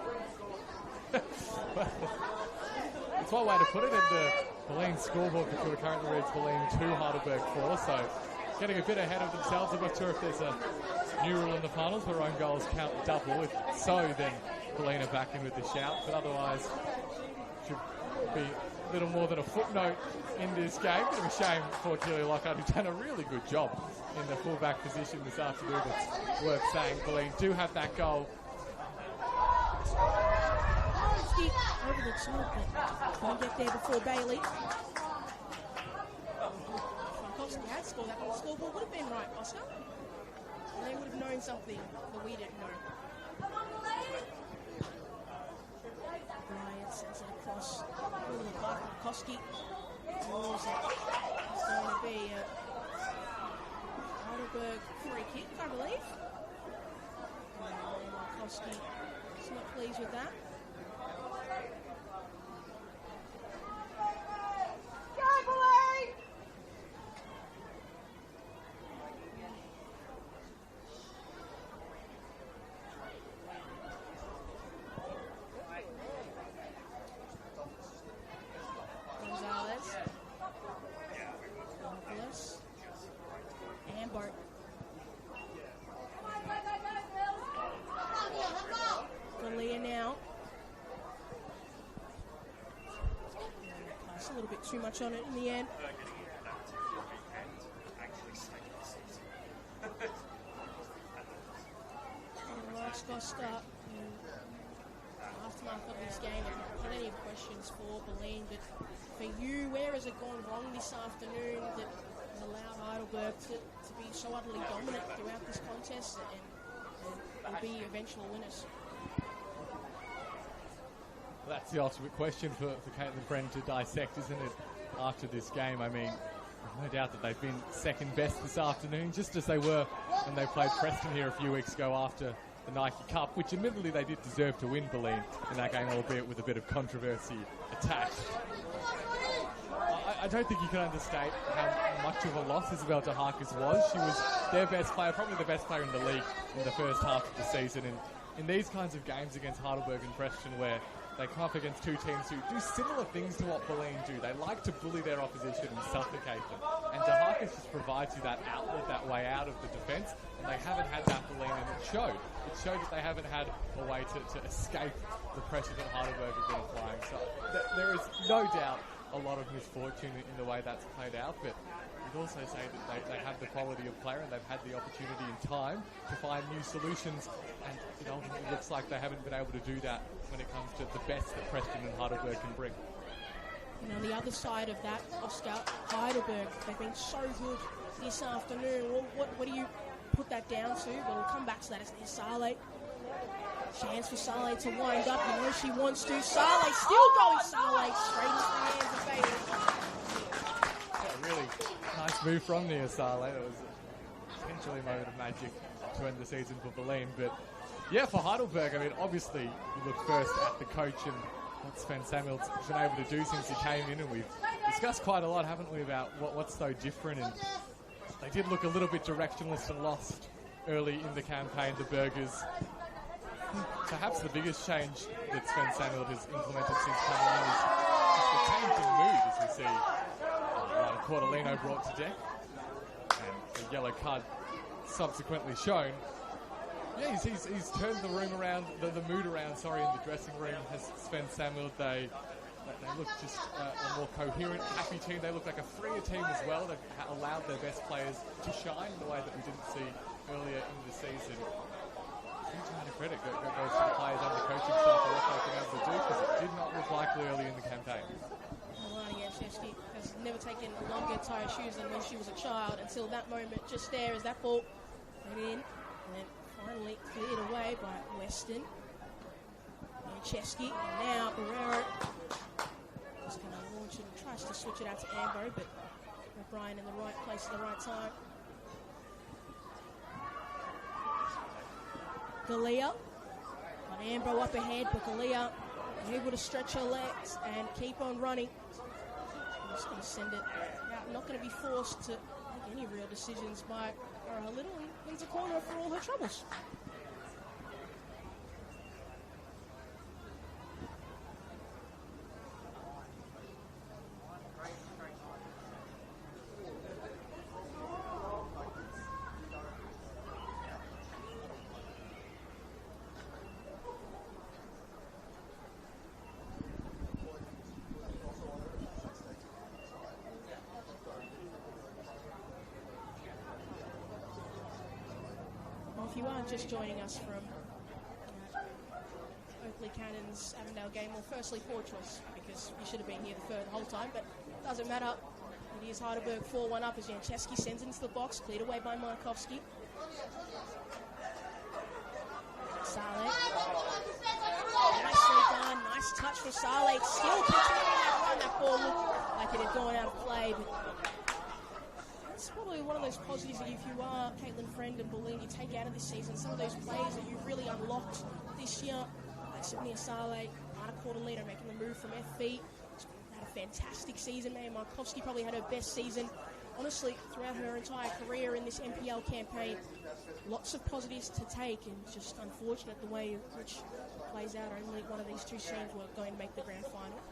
It's one way to put it, and the Bulleen scoreboard for currently reads Bulleen 2, Heidelberg 4, so getting a bit ahead of themselves. I'm not sure if there's a new rule in the finals where own goals count double. If so, then Bulleen are back in with the shout, but otherwise should be a little more than a footnote in this game. Bit of a shame for Keely Lockhart, who's done a really good job in the fullback position this afternoon. It's worth saying Bulleen do have that goal. Over the top, but can't get there before Bailey. Frankowski had scored that, but the scoreboard would have been right, Oscar. And they would have known something that we didn't know. Bryant sends it across to the park. Frankowski draws it. It's going to be a Heidelberg free kick, I believe. Frankowski is not pleased with that. A little bit too much on it in the end. Costa, after aftermath of this game, there are plenty of questions for Bulleen, but for you, where has it gone wrong this afternoon that has allowed Heidelberg to be so utterly dominant throughout this contest and be eventual winners? Well, that's the ultimate question for Caitlin Friend to dissect, isn't it, after this game? I mean, no doubt that they've been second best this afternoon, just as they were when they played Preston here a few weeks ago after the Nike Cup, which admittedly they did deserve to win, Bulleen, in that game, albeit with a bit of controversy attached. I don't think you can understate how much of a loss Isabel de Harkis was. She was their best player, probably the best player in the league in the first half of the season. And in these kinds of games against Heidelberg and Preston, where they come up against two teams who do similar things to what Bulleen do. They like to bully their opposition and suffocate them. And de Harkis just provides you that outlet, that way out of the defence, and they haven't had that, Bulleen, and it showed. It showed that they haven't had a way to escape the pressure that Heidelberg have been applying. So there is no doubt a lot of misfortune in the way that's played out, but you'd also say that they have the quality of player and they've had the opportunity in time to find new solutions, and it ultimately looks like they haven't been able to do that when it comes to the best that Preston and Heidelberg can bring. And on the other side of that, Oscar, Heidelberg, they've been so good this afternoon. What do you put that down to? But we'll come back to that. It's Saleh. Chance for Saleh to wind up. You know she wants to. Saleh still going. Saleh straight into the hands of Bailey. Yeah, really nice move from Nia Saleh. It was potentially a moment of magic to end the season for Bulleen. But yeah, for Heidelberg, I mean, obviously you look first at the coach and what Sven Samuel's been able to do since he came in, and we've discussed quite a lot, haven't we, about what's so different. And they did look a little bit directionless and lost early in the campaign, the Burgers. Perhaps the biggest change that Sven Samuel has implemented since coming in is just the change in mood, as we see Cordelino brought to deck, and the yellow card subsequently shown. Yeah, he's turned the room around, the mood around, in the dressing room, has Sven Samuel. They look just a more coherent, happy team. They look like a freer team as well. They've allowed their best players to shine in the way that we didn't see earlier in the season. Huge amount of credit goes to the players and the coaching staff for what they've been able to do, because it did not look likely early in the campaign. Chesky has never taken longer tire shoes than when she was a child until that moment just there as that ball went in and then finally cleared away by Weston. And Chesky, and now Barrero is going to launch it and tries to switch it out to Ambo, but O'Brien in the right place at the right time. Galea, got Ambo up ahead, but Galea able to stretch her legs and keep on running. Just going to send it out, not going to be forced to make any real decisions by her little into corner for all her troubles. If you are just joining us from Oakley Cannon's Avondale game, well, firstly, poor choice, because you should have been here the whole time, but it doesn't matter. It is Heidelberg 4-1 up as Janczewski sends it into the box, cleared away by Markovski. Saleh. Nicely done. Nice touch for Saleh. Still continuing that run. That ball looked like it had gone out of play, but it's probably one of those positives that if you are Caitlin Friend and Bulleen, you take out of this season some of those players that you've really unlocked this year, like Sydney Saleh, Anna Cordelino making the move from FV. She's had a fantastic season, man. Markovski probably had her best season, honestly, throughout her entire career in this NPL campaign. Lots of positives to take, and just unfortunate the way which plays out. Only one of these two teams were going to make the grand final.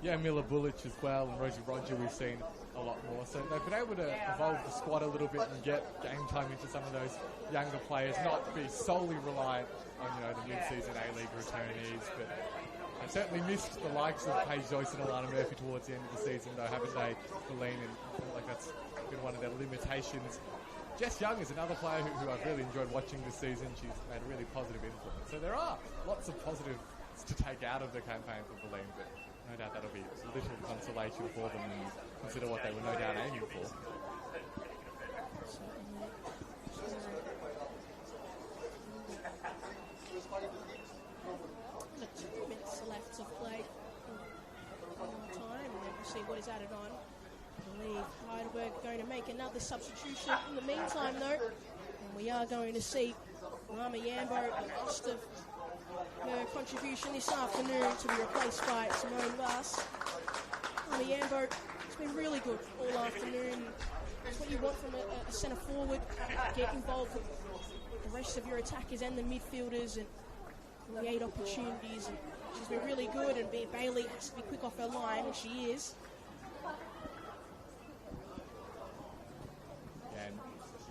Yeah, Mila Bulic as well, and Rosie Roger we've seen a lot more. So they've been able to evolve the squad a little bit and get game time into some of those younger players, not be solely reliant on, the mid-season A-League returnees. But they've certainly missed the likes of Paige Joyce and Alana Murphy towards the end of the season, though, haven't they, Bulleen? And I feel like that's been one of their limitations. Jess Young is another player who I've really enjoyed watching this season. She's made a really positive influence. So there are lots of positives to take out of the campaign for Bulleen, but no doubt that'll be little consolation for them and consider what they were no doubt aiming for. Look, 2 minutes left to play. One more time, and then we'll see what is added on. I believe Heidelberg going to make another substitution. In the meantime, though, and we are going to see Mama Yambo, the last of her contribution this afternoon, to be replaced by Simone Vass. Mama Yambo has been really good all afternoon. That's what you want from a centre forward. Get involved with the rest of your attackers and the midfielders and create opportunities. And she's been really good, and Bailey has to be quick off her line, and she is. And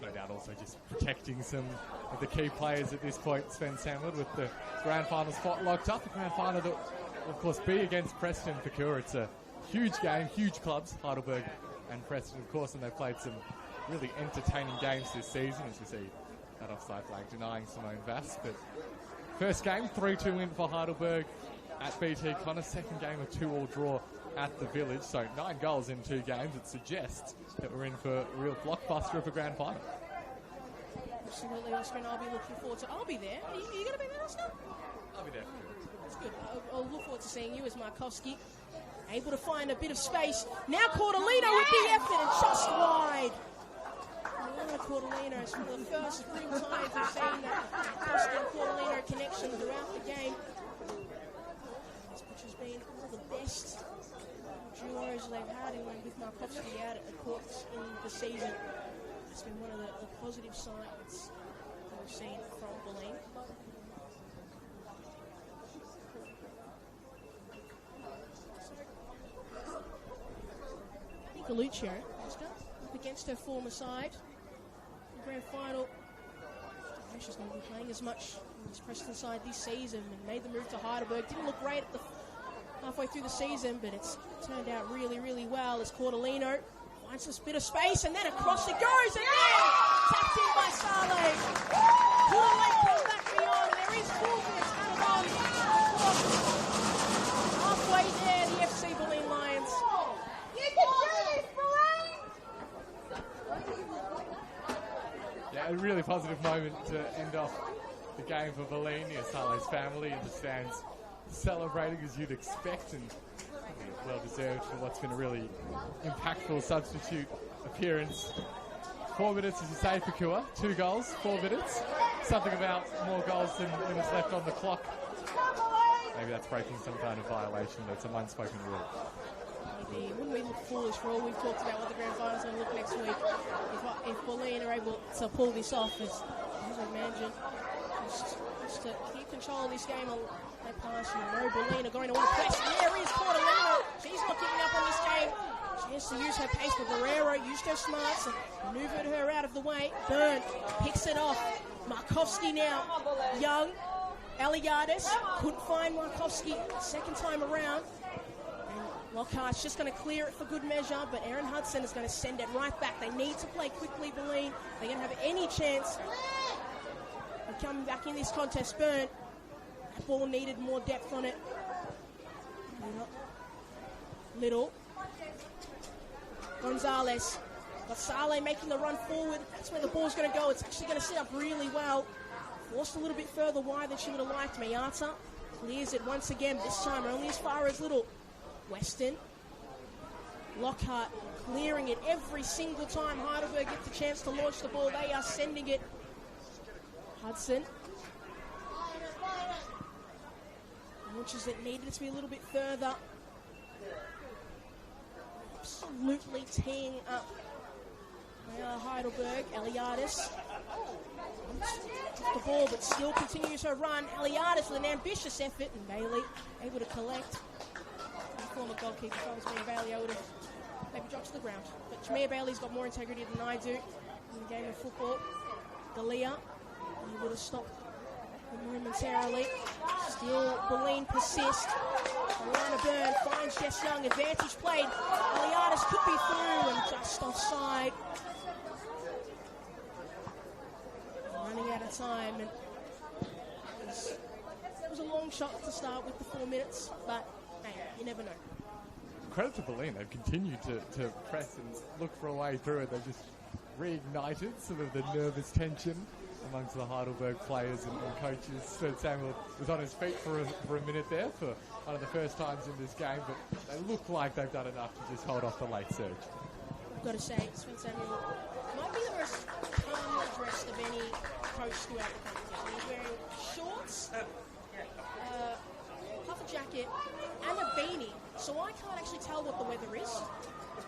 no doubt also just protecting some of the key players at this point, Sven Sandwood, with the grand final spot locked up. The grand final that will, of course, be against Preston for Kura. It's a huge game, huge clubs, Heidelberg and Preston, of course, and they've played some really entertaining games this season, as we see that offside flag denying Simone Vass. But first game, 3-2 win for Heidelberg at BT Connor. Second game, a 2-2 draw at the Village. So 9 goals in 2 games. It suggests that we're in for a real blockbuster of a grand final. Absolutely, Oscar, and I'll be looking forward to. I'll be there. Are you going to be there, Oscar? I'll be there. That's good. I'll look forward to seeing you as Markovski. Able to find a bit of space. Now Cordelino with the effort and just wide. Cordelino is one of the first real times we've seen that Markovski and Cordelino connection throughout the game, which has been one of the best duos they've had, and with Markovski out at the courts in the season. It's been one of the positive signs that we've seen from Bulleen. Lucio up against her former side. The grand final. She's going to be playing as much in this Preston side this season and made the move to Heidelberg. Didn't look great at the halfway through the season, but it's turned out really, really well as Cordelino finds a bit of space and then across it goes and then tapped in by Saleh. Bulleen comes back beyond. There is 4 minutes added on. Halfway there, the FC Bulleen Lions. Yeah, a really positive moment to end off the game for Bulleen. Saleh's family in the stands celebrating as you'd expect, and well deserved for what's been a really impactful substitute appearance. 4 minutes, as you say, for Kua. 2 goals, 4 minutes. Something about more goals than is left on the clock. Maybe that's breaking some kind of violation, but it's an unspoken rule. Wouldn't we look foolish for all we've talked about what the grand final's going to look next week? If Bulleen are able to pull this off, as I mentioned, just to keep control of this game, they pass. You know, Bulleen are going to want to press. And there is Cordelino. She's not giving up on this game. She has to use her pace, but Guerrero used her smarts and maneuvered her out of the way. Byrne picks it off. Markovski now. Young. Eliades couldn't find Markovski second time around. Lockhart's just going to clear it for good measure, but Erin Hudson is going to send it right back. They need to play quickly, Bulleen. They're going to have any chance of coming back in this contest. Byrne, that ball needed more depth on it. Little. Gonzalez. But Saleh making the run forward. That's where the ball's going to go. It's actually going to sit up really well. Forced a little bit further wide than she would have liked. Mayata clears it once again, this time only as far as Little. Weston. Lockhart clearing it every single time Heidelberg gets a chance to launch the ball. They are sending it. Hudson. Launches it, needed to be a little bit further. Absolutely teeing up Heidelberg. Eliades. The ball, but still continues her run. Eliades with an ambitious effort, and Bailey able to collect. Former goalkeeper tells me Bailey, I would have maybe dropped to the ground. But Jamea Bailey's got more integrity than I do in the game of football. Galea, he would have stopped momentarily. Still, Bulleen persist. Alana Byrne finds Jess Young. Advantage played. Eliades could be through and just offside. that time. And it was a long shot to start with the 4 minutes, but hey, you never know. Credit to Bulleen, they've continued to press and look for a way through it. They've just reignited some of the nervous tension amongst the Heidelberg players and coaches. Sven Samuel was on his feet for a minute there for one of the first times in this game, but they look like they've done enough to just hold off the late surge. I've got to say, Sven Samuel might be the most calmly dressed of any coach throughout the competition. He's wearing shorts, puffer jacket, and a beanie, so I can't actually tell what the weather is.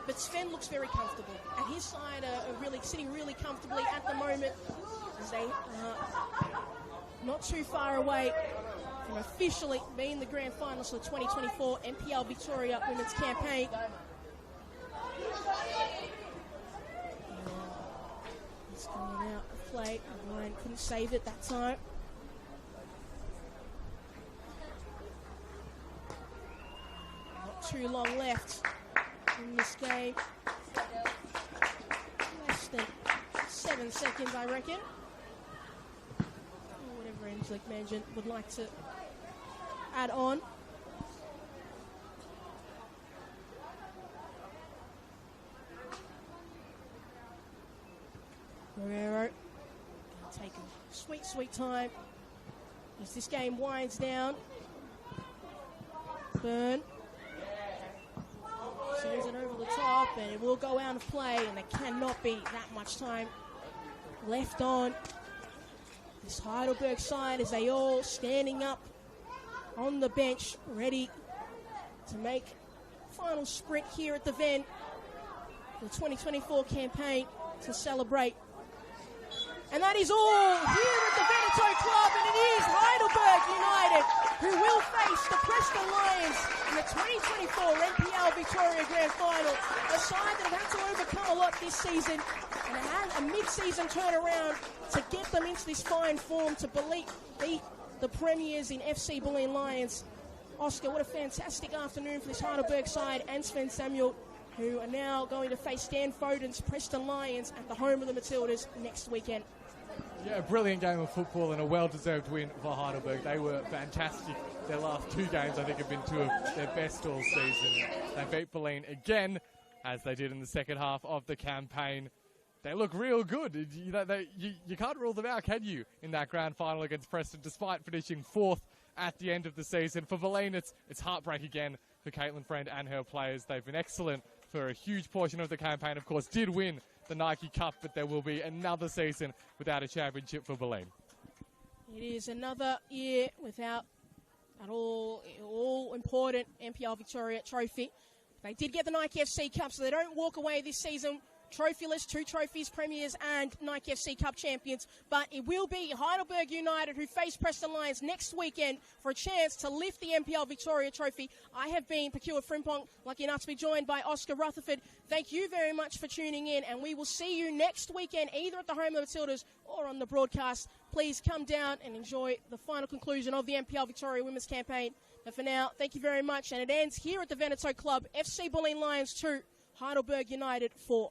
But Sven looks very comfortable. And his side are really sitting really comfortably at the moment, as they not too far away from officially being the grand finals of the 2024 NPL Victoria Women's Campaign. He's coming out of play. Ryan couldn't save it that time. Not too long left in this game. Less than 7 seconds, I reckon. Or whatever Angelique Mansion would like to add on. Guerrero gonna take a sweet, sweet time as this game winds down. Burn sends it over the top, and it will go out of play, and there cannot be that much time left on this Heidelberg side as they all standing up on the bench, ready to make final sprint here at the Ven, the 2024 campaign to celebrate. And that is all here at the Veneto Club, and it is Heidelberg United who will face the Preston Lions in the 2024 NPL Victoria Grand Final. A side that have had to overcome a lot this season and had a mid-season turnaround to get them into this fine form to beat the premiers in FC Bulleen Lions. Oscar, what a fantastic afternoon for this Heidelberg side, and Sven Samuel, who are now going to face Dan Foden's Preston Lions at the home of the Matildas next weekend. Yeah, a brilliant game of football and a well-deserved win for Heidelberg. They were fantastic. Their last 2 games, I think, have been 2 of their best all season. They beat Bulleen again, as they did in the second half of the campaign. They look real good. You can't rule them out, can you, in that grand final against Preston, despite finishing 4th at the end of the season. For Bulleen, it's heartbreak again for Caitlin Friend and her players. They've been excellent for a huge portion of the campaign. Of course, did win the Nike Cup, but there will be another season without a championship for Bulleen. It is another year without an all-important NPL Victoria trophy. They did get the Nike FC Cup, so they don't walk away this season trophyless, 2 trophies, premiers and Nike FC Cup champions. But it will be Heidelberg United who face Preston Lions next weekend for a chance to lift the NPL Victoria trophy. I have been Pakua Frimpong, lucky enough to be joined by Oscar Rutherford. Thank you very much for tuning in, and we will see you next weekend either at the home of the Matildas or on the broadcast. Please come down and enjoy the final conclusion of the NPL Victoria Women's Campaign. But for now, thank you very much, and it ends here at the Veneto Club. FC Bulleen Lions 2, Heidelberg United 4.